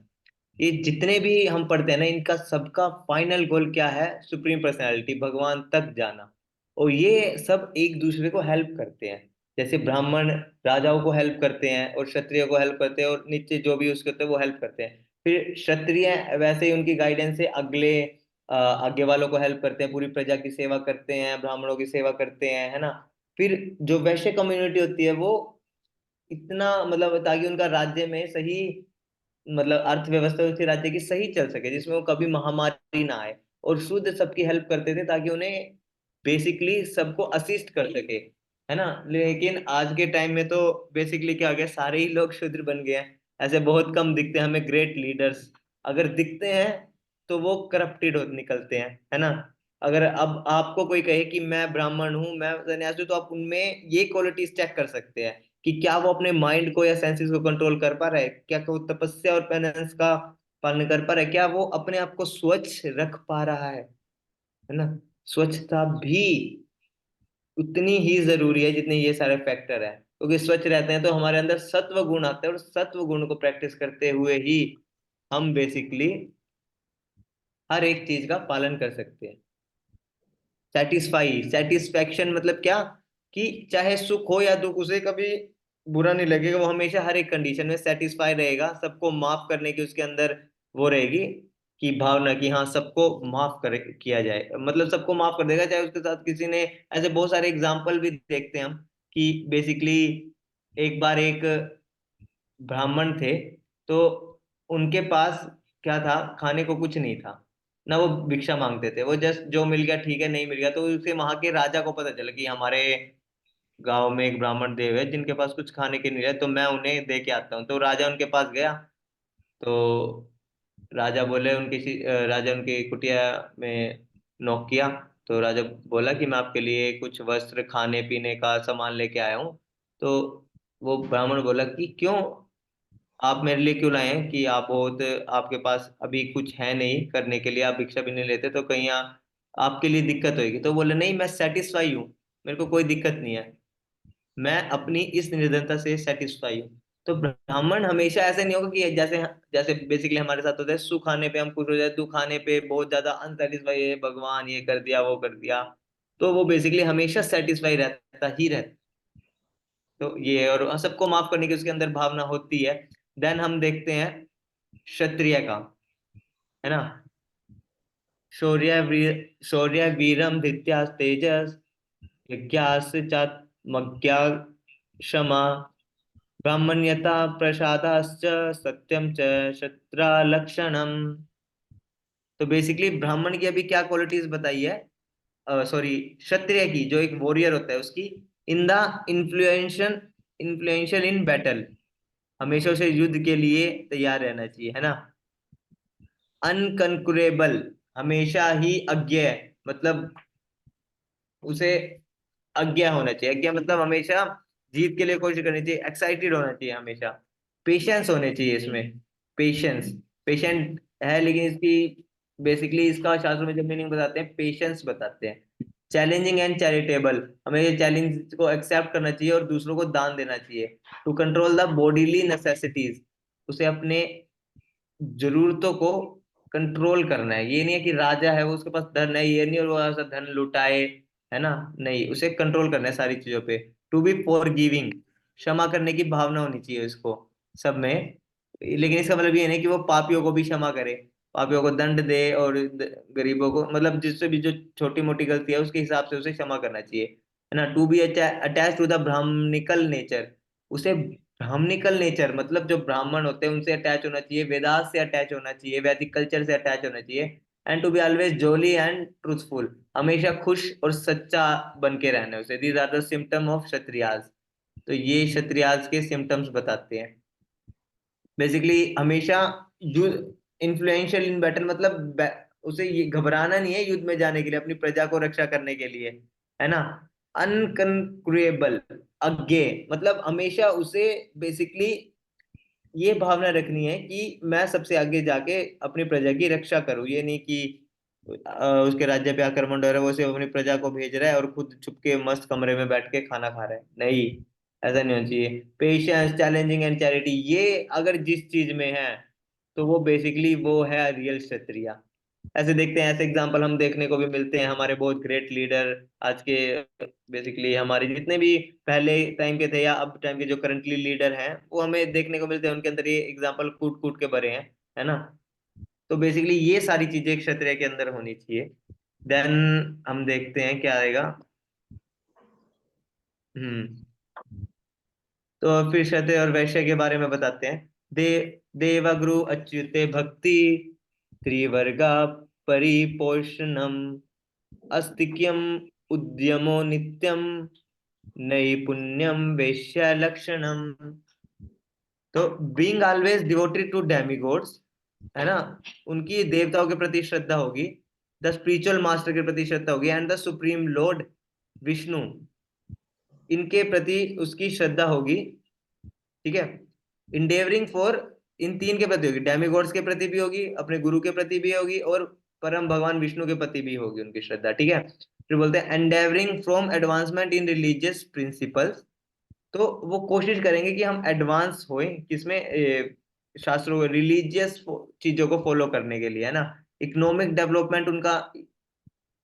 ये जितने भी हम पढ़ते हैं ना, इनका सबका फाइनल गोल क्या है? सुप्रीम पर्सनैलिटी, भगवान तक जाना। और ये सब एक दूसरे को हेल्प करते हैं। जैसे ब्राह्मण राजाओं को हेल्प करते हैं, और क्षत्रिय को हेल्प करते हैं, और नीचे जो भी उसके होते हैं वो हेल्प करते हैं। फिर क्षत्रिय वैसे ही उनकी गाइडेंस से अगले आगे वालों को हेल्प करते हैं, पूरी प्रजा की सेवा करते हैं, ब्राह्मणों की सेवा करते हैं, है ना। फिर जो वैश्य कम्युनिटी होती है वो इतना, मतलब ताकि उनका राज्य में सही, मतलब अर्थव्यवस्था उसके राज्य की सही चल सके, जिसमें वो कभी महामारी ना आए। और शुद्ध सबकी हेल्प करते थे ताकि उन्हें बेसिकली सबको असिस्ट कर सके, है ना। लेकिन आज के टाइम में तो बेसिकली क्या हो गया, सारे ही लोग शूद्र बन गए हैं। ऐसे बहुत कम दिखते हैं हमें ग्रेट लीडर्स। अगर दिखते हैं तो वो करप्टेड निकलते हैं, है ना। अगर अब आपको कोई कहे कि मैं ब्राह्मण हूं, मैं सन्यासी हूं, तो आप उनमें ये क्वालिटीज चेक कर सकते हैं कि क्या वो अपने माइंड को या सेंसेस को कंट्रोल कर पा रहा है, क्या वो तपस्या और पेनेंस का पालन कर पा रहा है, क्या वो अपने आप को स्वच्छ रख पा रहा है ना। स्वच्छता भी उतनी ही जरूरी है जितने ये सारे फैक्टर हैं, क्योंकि स्वच्छ रहते हैं तो हमारे अंदर सत्व गुण आते हैं, और सत्व गुण को प्रैक्टिस करते हुए ही हम बेसिकली हर एक चीज का पालन कर सकते हैं। सेटिस्फैक्शन मतलब क्या, कि चाहे सुख हो या दुख, उसे कभी बुरा नहीं लगेगा, वो हमेशा हर एक कंडीशन में सेटिस्फाई रहेगा, सबको माफ करने की उसके अंदर वो रहेगी, कि भावना कि हाँ सबको माफ कर किया जाए, मतलब सबको माफ कर देगा, चाहे उसके साथ किसी ने, ऐसे बहुत सारे एग्जाम्पल भी देखते हैं हम, कि बेसिकली एक बार एक ब्राह्मण थे, तो उनके पास क्या था, खाने को कुछ नहीं था ना, वो भिक्षा मांगते थे, वो जस्ट जो मिल गया ठीक है, नहीं मिल गया तो उसे वहां के राजा को पता चला कि हमारे गांव में एक ब्राह्मण देव है जिनके पास कुछ खाने के नहीं है, तो मैं उन्हें दे के आता हूँ। तो राजा उनके पास गया, तो राजा बोले राजा उनकी कुटिया में नॉक किया। तो राजा बोला कि मैं आपके लिए कुछ वस्त्र, खाने पीने का सामान लेके आया हूँ। तो वो ब्राह्मण बोला कि क्यों, आप मेरे लिए क्यों लाए हैं, कि आप बहुत, आपके पास अभी कुछ है नहीं करने के लिए, आप भिक्षा भी नहीं लेते, तो कहीं आपके लिए दिक्कत होगी। तो बोले नहीं, मैं सेटिस्फाई हूँ, मेरे को कोई दिक्कत नहीं है, मैं अपनी इस निर्धनता से सेटिस्फाई हूँ। तो ब्राह्मण हमेशा ऐसे नहीं होगा कि जैसे जैसे बेसिकली हमारे साथ होता है, सुख आने पे हम खुश हो जाए, दुख आने पे बहुत ज्यादा अनसेटिस्फाई है, भगवान ये कर दिया वो कर दिया। तो वो बेसिकली हमेशा सेटिस्फाई रहता ही रहता। तो ये है, और सबको माफ करने की उसके अंदर भावना होती है। देन हम देखते हैं क्षत्रिय का, है ना। शौर्य वीरम धृत्या तेजस, यज्ञास चात्मज्ञा क्षमा, ब्राह्मण्यता प्रसादाश्च, सत्यम च क्षत्रालक्षणम। तो बेसिकली ब्राह्मण की अभी क्या क्वालिटीज बताई है, सॉरी क्षत्रिय की, जो एक वॉरियर होता है उसकी, in the influential influential in battle, हमेशा उसे युद्ध के लिए तैयार रहना चाहिए, है ना। अनकंकुरेबल, हमेशा ही अज्ञेय, मतलब उसे अज्ञा होना चाहिए। अज्ञा मतलब हमेशा जीत के लिए कोशिश करनी चाहिए, एक्साइटेड होना चाहिए हमेशा। पेशेंस होने चाहिए इसमें, पेशेंस। पेशेंट है, लेकिन इसकी बेसिकली इसका शास्त्रों में जब मीनिंग बताते हैं पेशेंस बताते हैं। चैलेंजिंग एंड चैरिटेबल, हमें ये चैलेंज को एक्सेप्ट करना चाहिए और दूसरों को दान देना चाहिए। To control the bodily necessities, उसे अपने जरूरतों को कंट्रोल करना है। ये नहीं है कि राजा है वो उसके पास धन है, ये नहीं और वो ऐसा धन लुटाए, है ना। नहीं, उसे कंट्रोल करना है सारी चीजों पे। टू बी फॉर गिविंग, क्षमा करने की भावना होनी चाहिए उसको सब में। लेकिन इसका मतलब ये नहीं कि वो पापियों को भी क्षमा करे, पापियों को दंड दे और गरीबों को, मतलब जिससे भी जो छोटी मोटी गलती है उसके हिसाब से उसे क्षमा करना चाहिए, है ना। To be attach to the brahminical nature, उसे ब्राह्मणिकल नेचर मतलब जो ब्राह्मण होते हैं उनसे अटैच होना चाहिए, वेदास से अटैच होना चाहिए, वैदिक कल्चर से अटैच होना चाहिए। And to be always jolly and truthful, हमेशा खुश और सच्चा बन के रहना है उसे। These are the symptom of kshatriyas. तो ये क्षत्रियाज के सिम्टम्स बताते हैं बेसिकली। हमेशा युद्ध, इन्फ्लुएंशियल इन बैटल मतलब उसे ये घबराना नहीं है युद्ध में जाने के लिए, अपनी प्रजा को रक्षा करने के लिए, है ना। अनकंक्रुएबल, अज्ञेय मतलब हमेशा उसे बेसिकली ये भावना रखनी है कि मैं सबसे आगे जाके अपनी प्रजा की रक्षा करूं। ये नहीं कि उसके राज्य पे आक्रमण हो रहा है, वो सिर्फ अपनी प्रजा को भेज रहा है और खुद छुप के मस्त कमरे में बैठ के खाना खा रहा है। नहीं, ऐसा नहीं होना चाहिए। पेशेंस, चैलेंजिंग एंड चैरिटी, ये अगर जिस चीज में है तो वो बेसिकली वो है रियल क्षत्रिय। ऐसे देखते हैं, ऐसे एग्जाम्पल हम देखने को भी मिलते हैं हमारे बहुत ग्रेट लीडर आज के, बेसिकली हमारे जितने भी पहले टाइम के थे या अब टाइम के जो करंटली लीडर हैं वो हमें देखने को मिलते हैं, उनके अंदर ये एग्जाम्पल कूट कूट के भरे हैं, है ना। तो बेसिकली ये सारी चीजें क्षत्रिय के अंदर होनी चाहिए। देन हम देखते हैं क्या आएगा। हम्म तो फिर क्षत्रिय और वैश्य के बारे में बताते हैं। देवगुरु अच्युते भक्ति त्रिवर्गा परिपोषणम अस्तिक्यम उद्यमो नित्यम नैपुण्यम वैश्य लक्षणम। तो being always devoted to demigods, है ना, उनकी देवताओं के प्रति श्रद्धा होगी। द स्पिरिचुअल मास्टर के प्रति श्रद्धा होगी and the supreme Lord Vishnu, इनके प्रति उसकी श्रद्धा होगी। ठीक है, इंडेवरिंग फॉर, इन तीन के प्रति होगी, डेमिगॉड्स के प्रति भी होगी, अपने गुरु के प्रति भी होगी और परम भगवान विष्णु के प्रति भी होगी उनकी श्रद्धा। ठीक है, फिर बोलते हैं endeavouring from advancement in religious principles, तो वो कोशिश करेंगे कि हम एडवांस होए किसमें, शास्त्रों रिलीजियस चीजों को फॉलो करने के लिए, है ना। इकोनॉमिक डेवलपमेंट उनका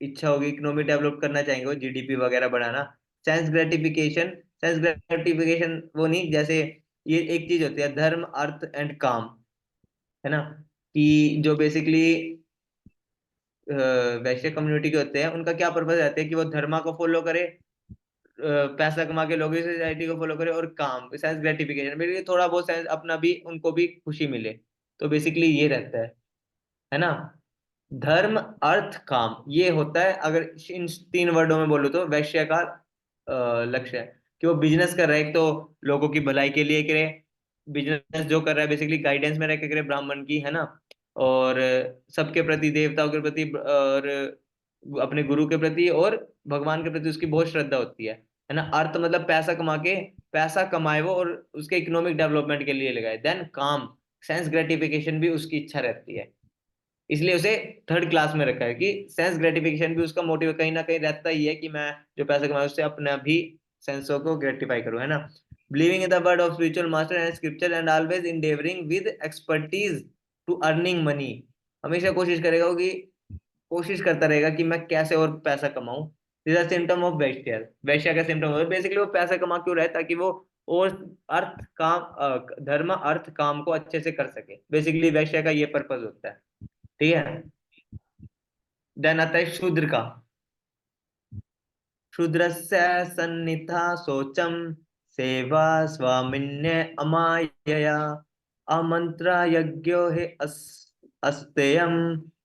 इच्छा होगी, इकोनॉमी डेवलप करना चाहेंगे वो, जीडीपी वगैरह बढ़ाना। सेंस ग्रेटिफिकेशन, सेंस ग्रेटिफिकेशन वो नहीं, जैसे ये एक चीज होती है धर्म अर्थ एंड काम, है ना, कि जो बेसिकली वैश्य कम्युनिटी के होते हैं उनका क्या पर्पस रहता है कि वो धर्मा को फॉलो करे, पैसा कमा के लोगों की सोसाइटी को फॉलो करे और काम सेंस ग्रेटिफिकेशन में थोड़ा बहुत सेंस अपना भी उनको भी खुशी मिले। तो बेसिकली ये रहता है ना। धर्म अर्थ काम ये होता है, अगर इन तीन वर्डों में बोलो तो वैश्य का लक्ष्य है कि वो बिजनेस कर रहा है, एक तो लोगों की भलाई के लिए करे, बिजनेस जो कर रहा है बेसिकली गाइडेंस में रह के करे ब्राह्मण की, है ना। और सबके प्रति, देवताओं के प्रति और अपने गुरु के प्रति और भगवान के प्रति उसकी बहुत श्रद्धा होती है ना। अर्थ मतलब पैसा कमा के, पैसा कमाए वो और उसके इकोनॉमिक डेवलपमेंट के लिए लगाए। देन काम, सेंस ग्रेटिफिकेशन भी उसकी इच्छा रहती है, इसलिए उसे थर्ड क्लास में रखा है कि सेंस ग्रेटिफिकेशन भी उसका मोटिव कहीं ना कहीं रहता ही है कि मैं जो पैसा कमाऊं उससे अपना भी सेंसों को ग्रेटिफाई करूं, है ना। Believing in the word of spiritual master and scripture and always endeavoring with expertise to earning money, हमेशा कोशिश करेगा वो कि कोशिश करता रहेगा कि मैं कैसे और पैसा कमाऊं। दिस आर सिम्टम ऑफ वैश्य, वैश्य का सिम्टम है बेसिकली वो पैसा कमा क्यों रहा है, ताकि वो और अर्थ काम, धर्म अर्थ काम को अच्छे से कर सके। बेसिकली वैश्य का ये पर्पज होता है। ठीक है, देन आता है शूद्र का। शूद्रस्य सन्निधा शोचम सेवा स्वामिन्य अमायया अमंत्र यज्ञो हि अस्तेयम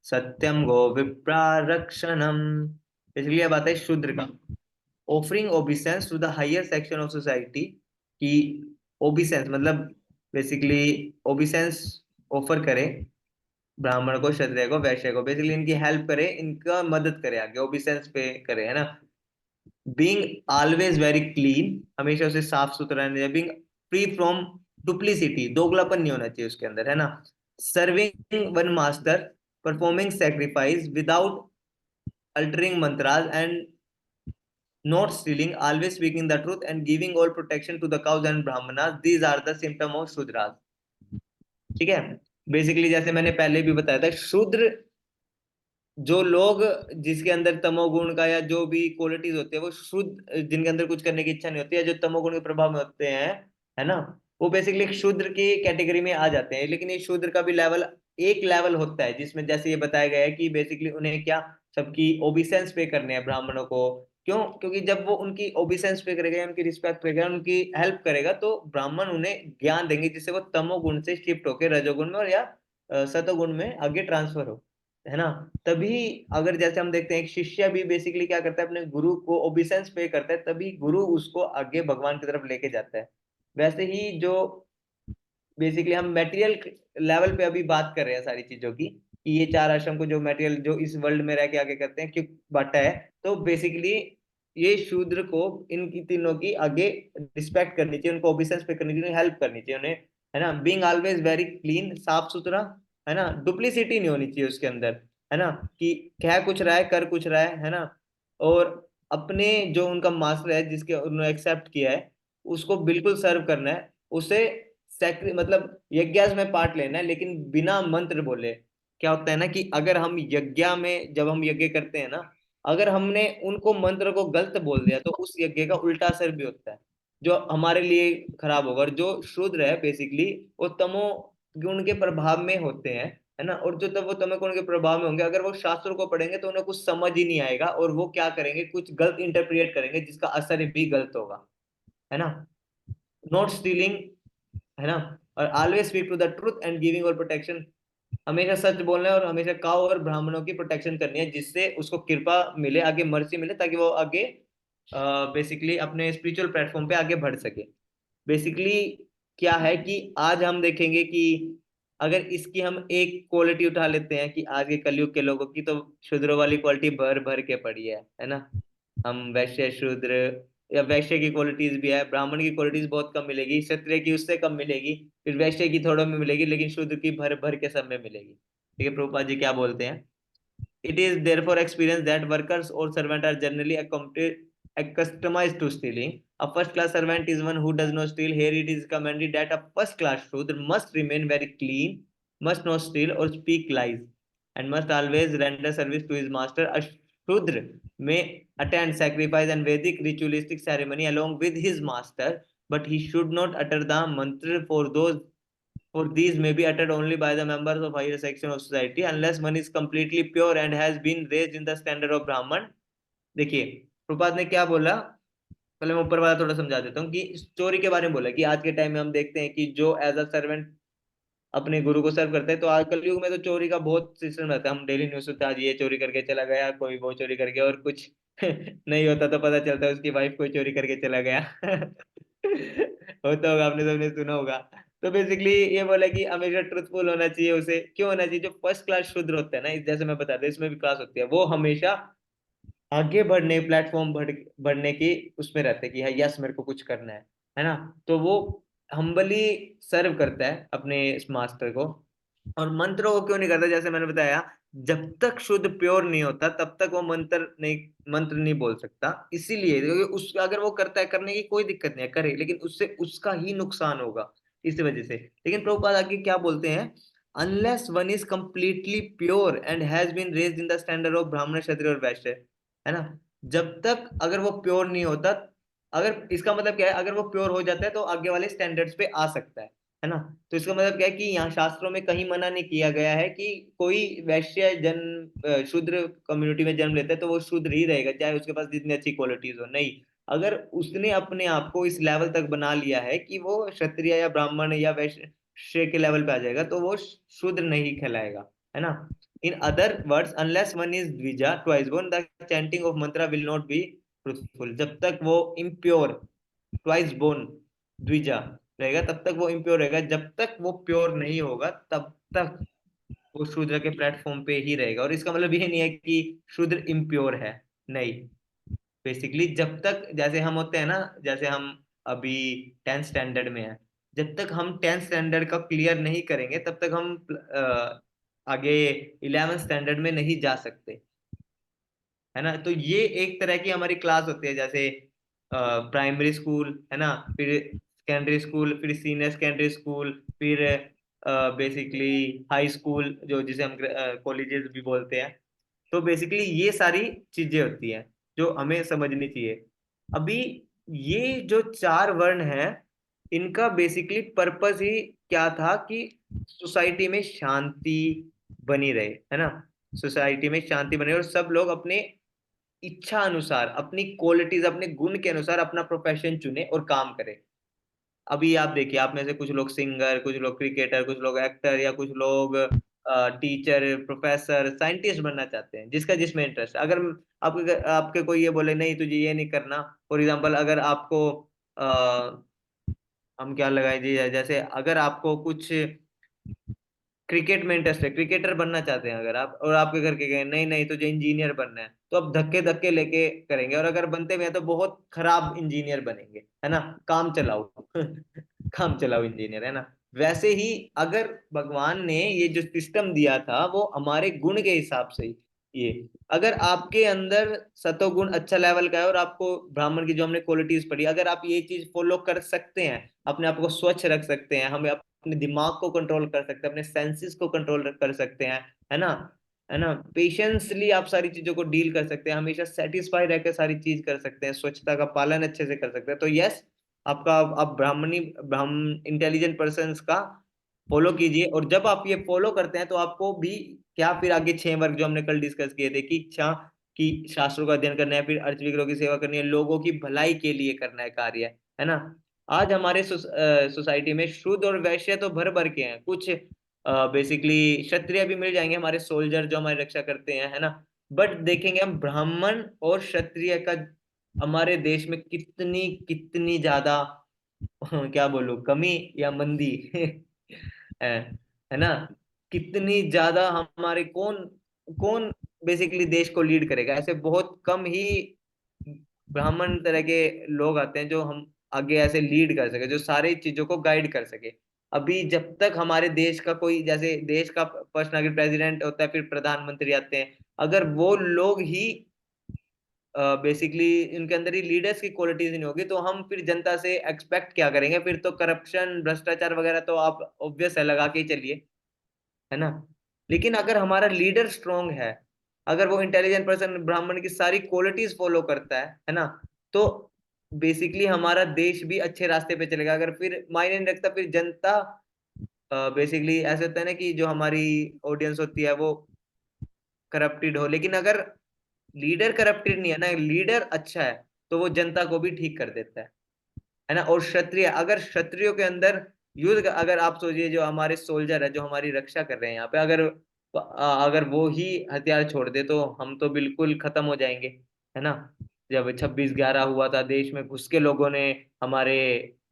सत्यम गो विप्रारक्षणम। इसलिए बात है शूद्र का। Offering obeisance to the higher section of society, की ओबिसेंस मतलब बेसिकली ओबिसेंस ऑफर करे ब्राह्मण को, क्षत्रिय को, वैश्य को, बेसिकली इनकी हेल्प करे, इनका मदद करे, आगे ओबिसेंस पे करे, है ना। बीइंग ऑलवेज वेरी क्लीन, हमेशा उसे साफ सुथरा रहना चाहिए। बीइंग फ्री फ्रॉम डुप्लीसिटी, दोगलापन नहीं होना चाहिए उसके अंदर, है ना। Serving one master, performing sacrifice without altering mantras and not stealing, always speaking the truth and giving all protection to the cows and brahmanas, these are the symptom of shudras। ठीक है। बेसिकली जैसे मैंने पहले भी बताया था, शूद्र जो लोग जिसके अंदर तमोगुण का या जो भी क्वालिटीज होती है, वो शुद्ध, जिनके अंदर कुछ करने की इच्छा नहीं होती है, जो तमोगुण के प्रभाव में होते हैं, है ना, वो बेसिकली एक शूद्र की कैटेगरी में आ जाते हैं। लेकिन ये शूद्र का भी लेवल, एक लेवल होता है जिसमें जैसे ये बताया गया है कि बेसिकली उन्हें क्या, सबकी ओबिसेंस पे करने हैं ब्राह्मणों को। क्यों? क्योंकि जब वो उनकी ओबिसेंस पे करेगा, उनकी रिस्पेक्ट करेगा, उनकी हेल्प करेगा, तो ब्राह्मण उन्हें ज्ञान देंगे जिससे वो तमोगुण से शिफ्ट होकर रजोगुण में और या सतोगुण में आगे ट्रांसफर हो, है ना। तभी अगर जैसे हम देखते हैं एक शिष्य भी बेसिकली क्या करता है, अपने गुरु को ओबिसेंस पे करता है, तभी गुरु उसको आगे भगवान की तरफ लेके जाता है। वैसे ही जो बेसिकली हम मटेरियल लेवल पे अभी बात कर रहे हैं सारी चीजों की, कि ये चार आश्रम को जो मटेरियल जो इस वर्ल्ड में रह के आगे करते हैं, क्यों बांटा है, तो बेसिकली ये शूद्र को इनकी तीनों की आगे रिस्पेक्ट करनी चाहिए, उनको ओबिसेंस पे करनी चाहिए, हेल्प करनी चाहिए उन्हें, है ना। बीइंग ऑलवेज वेरी क्लीन, साफ सुथरा, है ना, डुप्लीसिटी नहीं होनी चाहिए उसके अंदर, है ना, कि कह कुछ रहा है कर कुछ रहा है ना। और अपने जो उनका मास्टर है जिसके उन्होंने एक्सेप्ट किया है, उसको बिल्कुल सर्व करना है, उसे सैक्रि मतलब यज्ञ में पार्ट लेना है, लेकिन बिना मंत्र बोले। क्या होता है ना कि अगर हम यज्ञ में, जब हम यज्ञ करते हैं ना, अगर हमने उनको मंत्र को गलत बोल दिया तो उस यज्ञ का उल्टा असर भी होता है, जो हमारे लिए खराब होगा। और जो शूद्र है बेसिकली वो तमो गुण के प्रभाव में होते हैं, है ना। और जो तब वो तमो गुण के प्रभाव में होंगे, अगर वो शास्त्रों को पढ़ेंगे तो उन्हें कुछ समझ ही नहीं आएगा, और वो क्या करेंगे, कुछ गलत इंटरप्रिएट करेंगे जिसका असर भी गलत होगा, है ना। नॉट स्टीलिंग, है ना, और always speak to the truth and giving और प्रोटेक्शन, हमेशा सच बोलना है और हमेशा काऊ और ब्राह्मणों की प्रोटेक्शन करनी है, जिससे उसको कृपा मिले, आगे मर्सी मिले, ताकि वो आगे बेसिकली अपने स्पिरिचुअल प्लेटफॉर्म पे आगे बढ़ सके। बेसिकली क्या है कि आज हम देखेंगे कि अगर इसकी हम एक क्वालिटी उठा लेते हैं कि आज के कलयुग के लोगों की, तो शूद्रों वाली क्वालिटी भर भर के पड़ी है ना। हम वैश्य शूद्र, या वैश्य की क्वालिटीज भी है, ब्राह्मण की क्वालिटीज बहुत कम मिलेगी, क्षत्रिय की उससे कम मिलेगी, फिर वैश्य की थोड़ों में मिलेगी, लेकिन शूद्र की भर भर के सब में मिलेगी। ठीक है, प्रभुपाद जी क्या बोलते हैं, it is therefore experienced that workers or servants are generally accustomed to stealing. A first class servant is one who does not steal. Here it is commended that a first class Shudra must remain very clean, must not steal or speak lies, and must always render service to his master. A Shudra may attend sacrifice and Vedic ritualistic ceremony along with his master, but he should not utter the mantra for these may be uttered only by the members of higher section of society unless one is completely pure and has been raised in the standard of Brahman। देखिए प्रभुपाद ने क्या बोला, पहले मैं ऊपर वाला थोड़ा समझा देता हूँ कि चोरी के बारे में बोला कि आज के टाइम में हम देखते हैं कि जो एज अ सर्वेंट अपने गुरु को सर्व करते हैं, तो आज कलयुग में तो चोरी का बहुत सिस्टम रहता है। हम डेली न्यूज सुनते हैं, आज ये चोरी करके चला गया, कोई वो चोरी करके, और कुछ नहीं होता तो पता चलता है उसकी वाइफ कोई चोरी करके चला गया। होता होगा, आपने सबने सुना होगा। तो बेसिकली ये बोला कि हमेशा ट्रुथफुल होना चाहिए उसे। क्यों होना चाहिए? जो फर्स्ट क्लास शूद्र होता है ना, जैसे मैं बता दूं इसमें भी क्लास होती है, वो हमेशा आगे बढ़ने, प्लेटफॉर्म बढ़ने की उसमें रहते हैं कि हाँ यस मेरे को कुछ करना है ना। तो वो हम्बली सर्व करता है अपने इस मास्टर को। और मंत्रों को क्यों नहीं करता? जैसे मैंने बताया, जब तक शुद्ध प्योर नहीं होता तब तक वो मंत्र नहीं बोल सकता। इसीलिए क्योंकि उस अगर वो करता है, करने की कोई दिक्कत नहीं है, करे, लेकिन उससे उसका ही नुकसान होगा इस वजह से। लेकिन प्रभुपाद आगे क्या बोलते हैं, unless one is completely pure and has been raised in the standard of brahmana kshatriya और वैश्य, है ना। जब तक अगर वो प्योर नहीं होता, अगर इसका मतलब क्या है, अगर वो प्योर हो जाता है तो आगे वाले स्टैंडर्ड्स पे आ सकता है ना। तो इसका मतलब क्या है कि यहाँ शास्त्रों में कहीं मना नहीं किया गया है कि कोई वैश्य जन्म शूद्र कम्युनिटी में जन्म लेता है तो वो शूद्र ही रहेगा, चाहे उसके पास जितनी अच्छी क्वालिटीज हो। नहीं, अगर उसने अपने आप को इस लेवल तक बना लिया है कि वो क्षत्रिय या ब्राह्मण या वैश्य के लेवल पे आ जाएगा, तो वो शूद्र नहीं कहलाएगा, है ना। In other words, unless one is dvija, twice born, the chanting of mantra will not be truthful। जब तक वो impure, twice born, द्विजा, रहेगा तब तक वो इम्प्योर रहेगा, जब तक वो प्योर नहीं होगा तब तक वो शूद्र के प्लेटफॉर्म पे ही रहेगा। और इसका मतलब ये नहीं है कि शूद्र इम्प्योर है, नहीं। बेसिकली जब तक, जैसे हम होते हैं ना, जैसे हम अभी 10th स्टैंडर्ड में है, जब तक हम 10th स्टैंडर्ड का क्लियर नहीं करेंगे तब तक हम आगे 11th स्टैंडर्ड में नहीं जा सकते, है ना। तो ये एक तरह की हमारी क्लास होती है, जैसे प्राइमरी स्कूल है ना, फिर सेकेंडरी स्कूल, फिर सीनियर सेकेंडरी स्कूल, फिर बेसिकली हाई स्कूल, जो जिसे हम कॉलेजेस भी बोलते हैं। तो बेसिकली ये सारी चीजें होती हैं जो हमें समझनी चाहिए। अभी ये जो चार वर्ण हैं, इनका बेसिकली पर्पस ही क्या था कि सोसाइटी में शांति बनी रहे, है ना। सोसाइटी में शांति बने और सब लोग अपने इच्छा अनुसार, अपनी क्वालिटीज, अपने गुण के अनुसार अपना प्रोफेशन चुने और काम करे। अभी आप देखिए, आप में से कुछ लोग सिंगर, कुछ लोग क्रिकेटर, कुछ लोग एक्टर, या कुछ लोग टीचर, प्रोफेसर, साइंटिस्ट बनना चाहते हैं, जिसका जिसमें इंटरेस्ट है। अगर आपके आपके कोई ये बोले नहीं तुझे ये नहीं करना, फॉर एग्जांपल अगर आपको हम क्या लगाए जी, जैसे अगर आपको कुछ क्रिकेट में इंटरेस्ट है, क्रिकेटर बनना चाहते हैं अगर आप, और आपके घर के कहें नहीं नहीं तुझे इंजीनियर बनना है, तो आप धक्के धक्के लेके करेंगे, और अगर बनते भी हैं तो बहुत खराब इंजीनियर बनेंगे, है ना, काम चलाओ काम चलाओ इंजीनियर, है ना। वैसे ही अगर भगवान ने ये जो सिस्टम दिया था वो हमारे गुण के हिसाब से ही, ये अगर आपके अंदर सतोगुण अच्छा लेवल का है और आपको ब्राह्मण की जो हमने क्वालिटीज पढ़ी, अगर आप ये चीज फॉलो कर सकते हैं, अपने आप को स्वच्छ रख सकते हैं, हमें अपने दिमाग को कंट्रोल कर सकते हैं, अपने सेंसेस को कंट्रोल कर सकते हैं, है ना, है ना, पेशेंसली आप सारी चीजों को डील कर सकते हैं, हमेशा सेटिस्फाई रहकर सारी चीज कर सकते हैं, स्वच्छता का पालन अच्छे से कर सकते हैं, तो यस, आपका आप ब्राह्मण इंटेलिजेंट पर्सन का फॉलो कीजिए। और जब आप ये फॉलो करते हैं तो आपको भी क्या, फिर आगे 6 वर्ग जो हमने कल डिस्कस किए थे, कि इच्छा, कि शास्त्रों का अध्ययन करना है, फिर अर्थ विग्रहों की सेवा करनी है, लोगों की भलाई के लिए करना है कार्य, है ना। आज हमारे सोसाइटी में शुद्ध और वैश्य तो भर भर के हैं, कुछ बेसिकली क्षत्रिय भी मिल जाएंगे, हमारे सोल्जर जो हमारी रक्षा करते हैं, है ना। बट देखेंगे हम ब्राह्मण और क्षत्रिय का हमारे देश में कितनी कितनी ज्यादा क्या बोलूं, कमी या मंदी है है ना। कितनी ज्यादा हमारे, कौन कौन बेसिकली देश को लीड करेगा, ऐसे बहुत कम ही ब्राह्मण तरह के लोग आते हैं जो हम आगे ऐसे लीड कर सके, जो सारी चीजों को गाइड कर सके। अभी जब तक हमारे देश का कोई, जैसे देश का फर्स्ट नागरिक प्रेसिडेंट होता है, फिर प्रधानमंत्री आते हैं, अगर वो लोग ही बेसिकली इनके अंदर ही लीडर्स की क्वालिटीज नहीं होगी, तो हम फिर जनता से एक्सपेक्ट क्या करेंगे, फिर तो करप्शन, भ्रष्टाचार वगैरह तो आप ऑब्वियस है, लगा के ही चलिए, है ना। लेकिन अगर हमारा लीडर स्ट्रांग है, अगर वो इंटेलिजेंट पर्सन ब्राह्मण की सारी क्वालिटीज फॉलो करता है ना, तो बेसिकली हमारा देश भी अच्छे रास्ते पे चलेगा। अगर फिर मायने नहीं रखता, फिर जनता बेसिकली ऐसे होता है ना कि जो हमारी ऑडियंस होती है वो करप्टेड हो, लेकिन अगर लीडर करप्टेड नहीं है ना, लीडर अच्छा है, तो वो जनता को भी ठीक कर देता है ना। और क्षत्रिय, अगर क्षत्रियो के अंदर युद्ध अगर आप सोचिए, जो हमारे सोल्जर है जो हमारी रक्षा कर रहे हैं यहाँ पे, अगर अगर वो ही हथियार छोड़ दे तो हम तो बिल्कुल खत्म हो जाएंगे, है ना। जब 26/11 हुआ था, देश में घुस के लोगों ने हमारे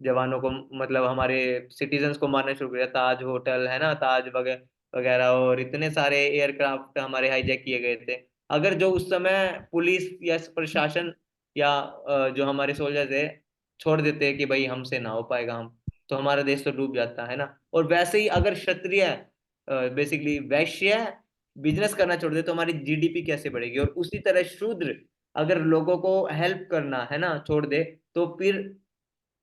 जवानों को, मतलब हमारे सिटीजन्स को मारना शुरू किया, ताज होटल, है ना, ताज वगैरह वगैरह, और इतने सारे एयरक्राफ्ट हमारे हाईजैक किए गए थे। अगर जो उस समय पुलिस या प्रशासन या जो हमारे सोल्जर्स है छोड़ देते हैं कि भाई हमसे ना हो पाएगा, हम तो हमारा देश तो डूब जाता है ना। और वैसे ही अगर क्षत्रिय बेसिकली वैश्य बिजनेस करना छोड़ दे तो हमारी जीडीपी कैसे बढ़ेगी। और उसी तरह शूद्र अगर लोगों को हेल्प करना, है ना, छोड़ दे, तो फिर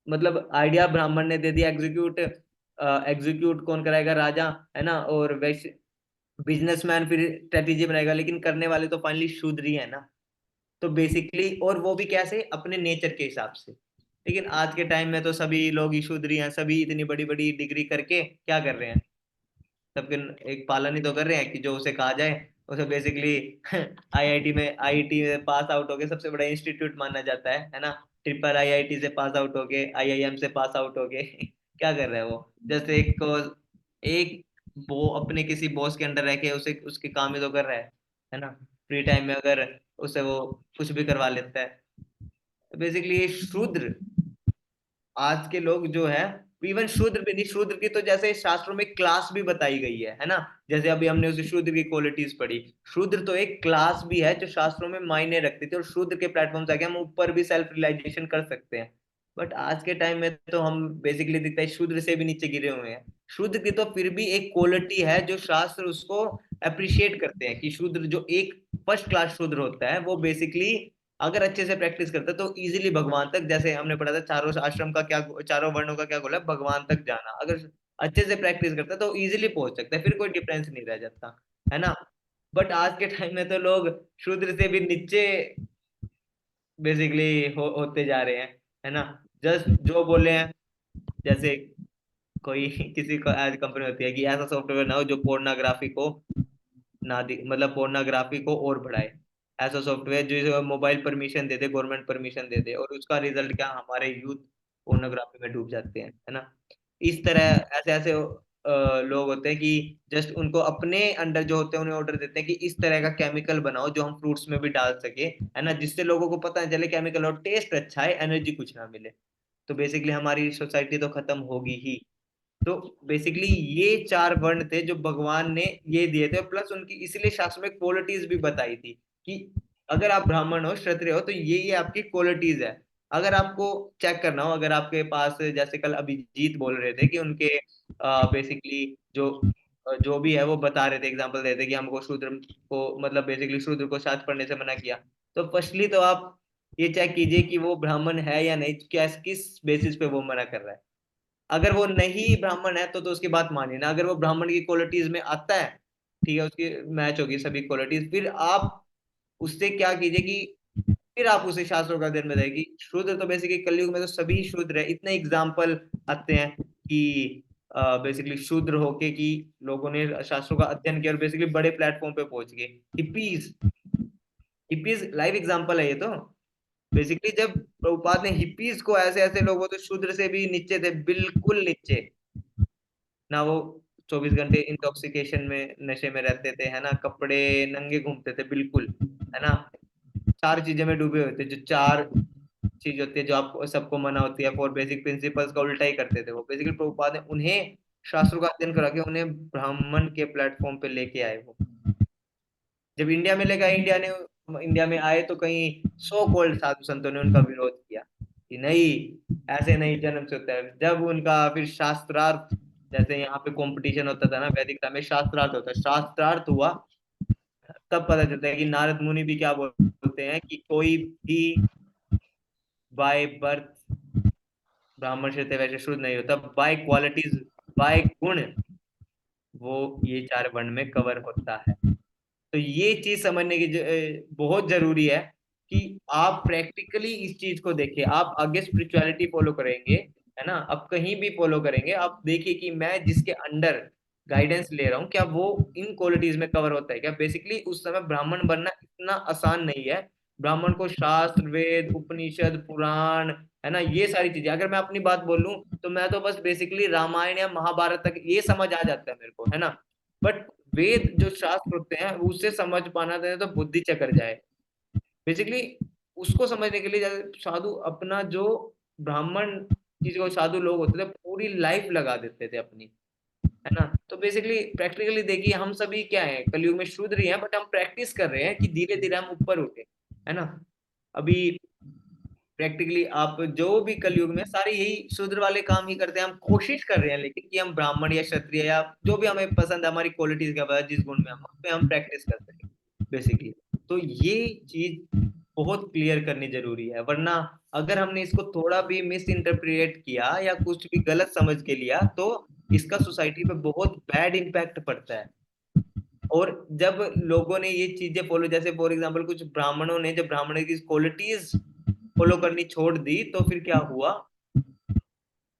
मतलब आइडिया ब्राह्मण ने दे दिया, एग्जीक्यूट एग्जीक्यूट कौन कराएगा, राजा, है ना। और वैश्य बिजनेसमैन फिर स्ट्रेटेजी बनाएगा, लेकिन करने वाले तो फाइनली शूद्र ही है ना। तो बेसिकली, और वो भी कैसे, अपने नेचर के हिसाब से। लेकिन आज के टाइम में तो सभी लोग इशूदरी हैं, सभी इतनी बड़ी बड़ी डिग्री करके क्या कर रहे हैं, सबके एक पालन ही तो कर रहे हैं, कि जो उसे कहा जाए उसे बेसिकली आईआईटी में, आईआईटी में पास आउट होके, सबसे बड़ा इंस्टीट्यूट माना जाता है ना, ट्रिपल आईआईटी से पास आउट होके, आईआईएम से पास आउट होके क्या कर रहा है वो, जैसे एक को एक वो अपने किसी बॉस के अंडर रह के उसे उसके काम ही तो कर रहा है ना। फ्री टाइम में अगर उसे वो कुछ भी करवा लेता है, बेसिकली ये शूद्र आज के लोग जो है, इवन शूद्र भी नहीं, शूद्र की तो जैसे शास्त्रों में क्लास भी बताई गई है ना। जैसे अभी हमने उसे शूद्र की क्वालिटीज पढ़ी, शूद्र तो एक क्लास भी है जो शास्त्रों में मायने रखती थी, और शूद्र के प्लेटफॉर्म से आके हम ऊपर भी सेल्फ रियलाइजेशन कर सकते हैं। बट आज के टाइम में तो हम बेसिकली दिखता है शूद्र से भी नीचे गिरे हुए हैं। शूद्र की तो फिर भी एक क्वालिटी है जो शास्त्र उसको अप्रिशिएट करते हैं, कि शूद्र जो एक फर्स्ट क्लास शूद्र होता है वो बेसिकली अगर अच्छे से प्रैक्टिस करता है तो इजीली भगवान तक, जैसे हमने पढ़ा था चारों आश्रम का क्या, चारों वर्णों का क्या गोल है, भगवान तक जाना, अगर अच्छे से प्रैक्टिस करता है तो इजीली पहुंच सकता है, फिर कोई डिफरेंस नहीं रह जाता, है ना। बट आज के टाइम में तो लोग शूद्र से भी नीचे बेसिकली होते जा रहे हैं, है ना। जस्ट जो बोले हैं, जैसे कोई किसी को आज कंपनी होती है कि ऐसा सॉफ्टवेयर ना हो जो पोर्नोग्राफी को ना मतलब पोर्नोग्राफी को और बढ़ाए, ऐसा सॉफ्टवेयर जो मोबाइल परमिशन दे दे, गवर्नमेंट परमिशन दे दे, और उसका रिजल्ट क्या, हमारे यूथ पोर्नोग्राफी में डूब जाते हैं, है ना। इस तरह ऐसे ऐसे लोग होते हैं कि जस्ट उनको अपने अंडर जो होते हैं उन्हें ऑर्डर देते हैं कि इस तरह का केमिकल बनाओ जो हम फ्रूट्स में भी डाल सके, है ना, जिससे लोगों को पता चले केमिकल और टेस्ट अच्छा है, एनर्जी कुछ ना मिले। तो बेसिकली हमारी सोसाइटी तो खत्म होगी ही। तो बेसिकली ये चार वर्ण थे जो भगवान ने ये दिए थे, प्लस उनकी इसलिए शास्त्र में क्वालिटीज भी बताई थी कि अगर आप ब्राह्मण हो, क्षत्रिय हो, तो ये आपकी क्वालिटीज है। अगर आपको चेक करना हो, अगर आपके पास, जैसे कल अभिजीत बोल रहे थे कि उनके बेसिकली जो भी है वो बता रहे थे, एग्जांपल देते कि हमको शूद्र को, मतलब बेसिकली शूद्र को शास्त्र पढ़ने से मना किया। तो फर्स्टली तो आप ये चेक कीजिए कि वो ब्राह्मण है या नहीं, क्या किस बेसिस पे वो मना कर रहा है। अगर वो नहीं ब्राह्मण है तो उसकी बात मानिए ना, अगर वो ब्राह्मण की क्वालिटीज में आता है, ठीक है, उसकी मैच होगी सभी क्वालिटीज, फिर आप उससे क्या कीजिए कि फिर आप उसे शास्त्रों का अध्ययन बताइए कि शूद्र तो बेसिकली कलयुग में तो सभी शूद्र है, इतने एग्जाम्पल आते हैं कि बेसिकली शूद्र होके कि लोगों ने शास्त्रों का अध्ययन किया और बेसिकली बड़े प्लेटफॉर्म पे पहुंच गए। हिप्पीज, हिप्पीज लाइव एग्जाम्पल है ये तो। बेसिकली जब प्रभुपाद ने हिप्पीज को, ऐसे ऐसे लोग वो तो शूद्र से भी नीचे थे, बिल्कुल नीचे ना, वो 24 घंटे इंटॉक्सिकेशन में, नशे में रहते थे, है ना, कपड़े नंगे घूमते थे बिल्कुल, है ना, चार चीजें में डूबे हुए थे, जो चार चीज होती है जो आपको सबको मना होती है, फॉर बेसिक प्रिंसिपल्स का उल्टा ही करते थे वो। बेसिकली प्रभुपाद ने उन्हें शास्त्रों का अध्ययन करा के उन्हें ब्राह्मण के प्लेटफॉर्म पे लेके आए वो। जब इंडिया में लेकर इंडिया में आए तो कहीं सो कॉल्ड साधु संतों ने उनका विरोध किया कि नहीं, ऐसे नहीं जन्म से होता है। जब उनका फिर शास्त्रार्थ, जैसे यहाँ पे कंपटीशन होता था ना वैदिक काल में, शास्त्रार्थ होता है, शास्त्रार्थ हुआ, तब पता चलता है कि नारद मुनि भी क्या बोलते हैं कि कोई भी बाय बर्थ ब्राह्मण से वैसे शुद्ध नहीं होता, बाय क्वालिटीज, बाय गुण वो ये चार वर्ण में कवर होता है। तो ये चीज समझने की बहुत जरूरी है कि आप प्रैक्टिकली इस चीज को देखिए। आप आगे स्पिरिचुअलिटी फॉलो करेंगे, है ना, आप कहीं भी फॉलो करेंगे, आप देखिए कि मैं जिसके अंडर गाइडेंस ले रहा हूँ क्या वो इन क्वालिटीज में कवर होता है क्या। बेसिकली उस समय ब्राह्मण बनना इतना आसान नहीं है। ब्राह्मण को शास्त्र, वेद, उपनिषद, पुराण, है ना, ये सारी चीजें, अगर मैं अपनी बात बोलूं तो मैं तो बस बेसिकली रामायण या महाभारत तक ये समझ आ जाता है मेरे को, है ना। बट वेद जो शास्त्र होते हैं उससे समझ पाना दें तो बुद्धि चकर जाए। बेसिकली उसको समझने के लिए साधु अपना जो ब्राह्मण की जो साधु लोग होते थे पूरी लाइफ लगा देते थे अपनी, है ना। तो बेसिकली प्रैक्टिकली देखिए हम सभी क्या है, कलयुग में शूद्र ही हैं, बट हम प्रैक्टिस कर रहे हैं कि धीरे धीरे हम ऊपर उठे, है ना। अभी प्रैक्टिकली आप जो भी कलयुग में सारे यही शूद्र वाले काम ही करते हैं, हम कोशिश कर रहे हैं लेकिन कि हम ब्राह्मण या क्षत्रिय या जो भी हमें पसंद है, हमारी क्वालिटीज क्या पता जिस गुण में हम, उस पे हम प्रैक्टिस कर सकें बेसिकली। तो ये चीज बहुत क्लियर करनी जरूरी है, वरना अगर हमने इसको थोड़ा भी मिस इंटरप्रिएट किया या कुछ भी गलत समझ के लिया तो इसका सोसाइटी पे बहुत बैड इम्पैक्ट पड़ता है। और जब लोगों ने ये चीजें फॉलो, जैसे फॉर एग्जांपल कुछ ब्राह्मणों ने जब ब्राह्मण की क्वालिटीज फॉलो करनी छोड़ दी तो फिर क्या हुआ,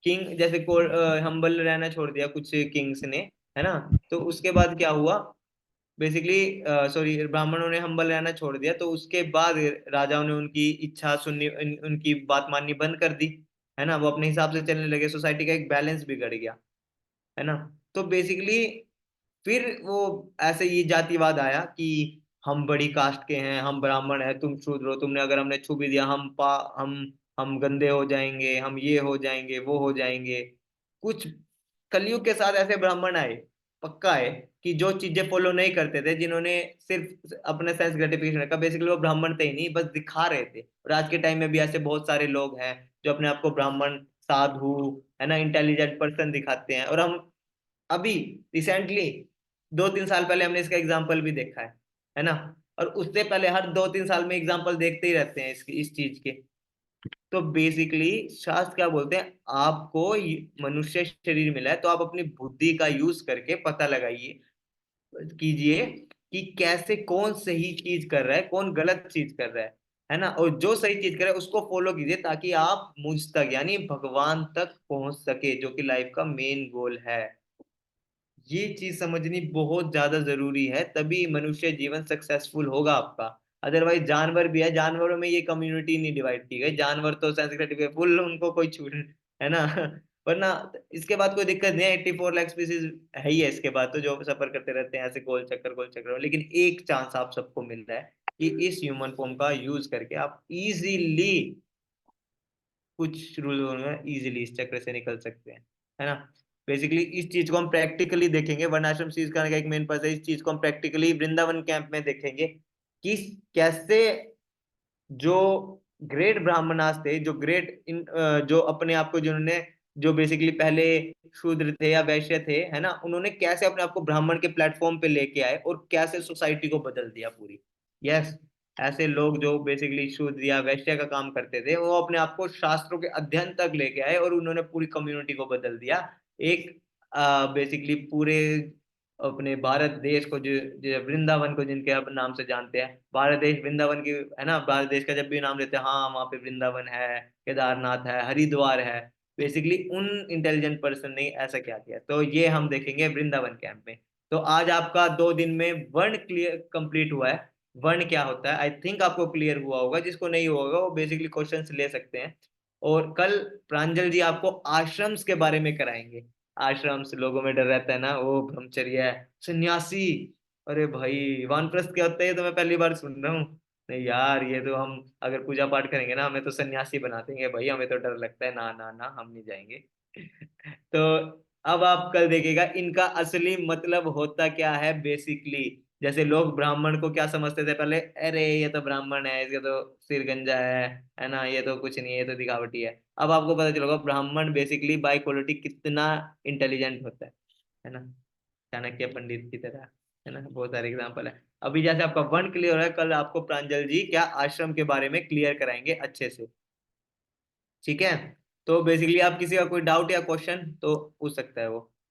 किंग जैसे को हम्बल रहना छोड़ दिया कुछ किंग्स ने, है ना। तो उसके बाद क्या हुआ, बेसिकली सॉरी, ब्राह्मणों ने हम्बल रहना छोड़ दिया तो उसके बाद राजाओं ने उनकी इच्छा सुननी, उनकी बात माननी बंद कर दी, है ना। वो अपने हिसाब से चलने लगे, सोसाइटी का एक बैलेंस बिगड़ गया, है ना। तो बेसिकली फिर वो ऐसे ये जातिवाद आया कि हम बड़ी कास्ट के हैं, हम ब्राह्मण हैं, तुम शूद्र हो, तुमने अगर हमने छू भी दिया हम हम गंदे हो जाएंगे, हम ये हो जाएंगे, वो हो जाएंगे। कुछ कलयुग के साथ ऐसे ब्राह्मण आए, पक्का है, कि जो चीजें फॉलो नहीं करते थे, जिन्होंने सिर्फ अपने सेंस ग्रेटिफिकेशन का, बेसिकली वो ब्राह्मण थे ही नहीं, बस दिखा रहे थे। और आज के टाइम में भी ऐसे बहुत सारे लोग हैं जो अपने आप को ब्राह्मण, साधु, है ना, इंटेलिजेंट पर्सन दिखाते हैं। और हम अभी रिसेंटली 2-3 साल पहले हमने इसका एग्जाम्पल भी देखा है ना। और उससे पहले हर 2-3 साल में एग्जाम्पल देखते ही रहते हैं इस चीज के। तो बेसिकली शास्त्र क्या बोलते हैं, आपको मनुष्य शरीर मिला है तो आप अपनी बुद्धि का यूज करके पता लगाइए, कीजिए कि कैसे कौन सही चीज कर रहा है, कौन गलत चीज कर रहा है ना। और जो सही चीज कर रहा है उसको फॉलो कीजिए, ताकि आप मुझ तक यानी भगवान तक पहुंच सके, जो कि लाइफ का मेन गोल है। ये चीज समझनी बहुत ज्यादा जरूरी है, तभी मनुष्य जीवन सक्सेसफुल होगा आपका। अदरवाइज जानवर भी है, जानवरों में ये कम्युनिटी नहीं डिवाइड की गई, जानवर तो सेंसिटिव फुल, उनको कोई छूट, है ना। वरना इसके बाद कोई दिक्कत नहीं है, 84 लाख स्पीसीज है ही है इसके बाद, तो जो सफर करते रहते हैं ऐसे गोल चक्कर में। लेकिन एक चांस आप सबको मिल रहा है कि इस ह्यूमन फॉर्म का यूज करके आप इजीली कुछ रूल में इजीली इस चक्र से निकल सकते हैं, है ना। बेसिकली इस चीज को हम प्रैक्टिकली देखेंगे, वर्णाश्रम सीरीज करने का एक मेन पर्पस है, इस चीज को हम प्रैक्टिकली वृंदावन कैंप में देखेंगे कि कैसे जो ग्रेट ब्राह्मणास थे, जो ग्रेट जो अपने आप को जिन्होंने, जो बेसिकली पहले शूद्र थे या वैश्य थे, है ना, उन्होंने कैसे अपने आप को ब्राह्मण के प्लेटफॉर्म पे लेके आए और कैसे सोसाइटी को बदल दिया पूरी। यस, ऐसे लोग जो बेसिकली शूद्र या वैश्य का काम करते थे, वो अपने आप को शास्त्रों के अध्ययन तक लेके आए और उन्होंने पूरी कम्युनिटी को बदल दिया। एक बेसिकली पूरे अपने भारत देश को, जो वृंदावन को जिनके अब नाम से जानते हैं, भारत देश वृंदावन की, है ना, भारत देश का जब भी नाम लेते हैं, हाँ वहाँ पे वृंदावन है, केदारनाथ है, हरिद्वार है। बेसिकली उन इंटेलिजेंट पर्सन ने ऐसा क्या किया, तो ये हम देखेंगे वृंदावन कैंप में। तो आज आपका 2 दिन में वर्ण क्लियर कंप्लीट हुआ है। वर्ण क्या होता है आई थिंक आपको क्लियर हुआ होगा, जिसको नहीं हुआ होगा वो बेसिकली क्वेश्चंस ले सकते हैं। और कल प्रांजल जी आपको आश्रम्स के बारे में कराएंगे। आश्रम्स, लोगों में डर रहता है ना, वो ब्रह्मचर्य है, सन्यासी, अरे भाई वानप्रस्थ क्या होता है, ये तो मैं पहली बार सुन रहा हूँ। नहीं यार, ये तो हम अगर पूजा पाठ करेंगे ना, हमें तो सन्यासी बना देंगे भाई, हमें तो डर लगता है, ना ना ना, हम नहीं जाएंगे। तो अब आप कल देखिएगा इनका असली मतलब होता क्या है बेसिकली। जैसे लोग ब्राह्मण को क्या समझते थे पहले, अरे ये तो ब्राह्मण है, इसका तो सिर गंजा है ना, ये तो कुछ नहीं है, ये तो दिखावटी है। अब आपको पता चलेगा ब्राह्मण बेसिकली बाय क्वालिटी कितना इंटेलिजेंट होता है ना, चाणक्य पंडित की तरह, है ना, बहुत सारे एग्जाम्पल है। अभी जैसे आपका वन क्लियर है, कल आपको प्रांजल जी क्या आश्रम के बारे में क्लियर कराएंगे अच्छे से, ठीक है। तो बेसिकली आप किसी का कोई डाउट या क्वेश्चन तो पूछ सकता है वो।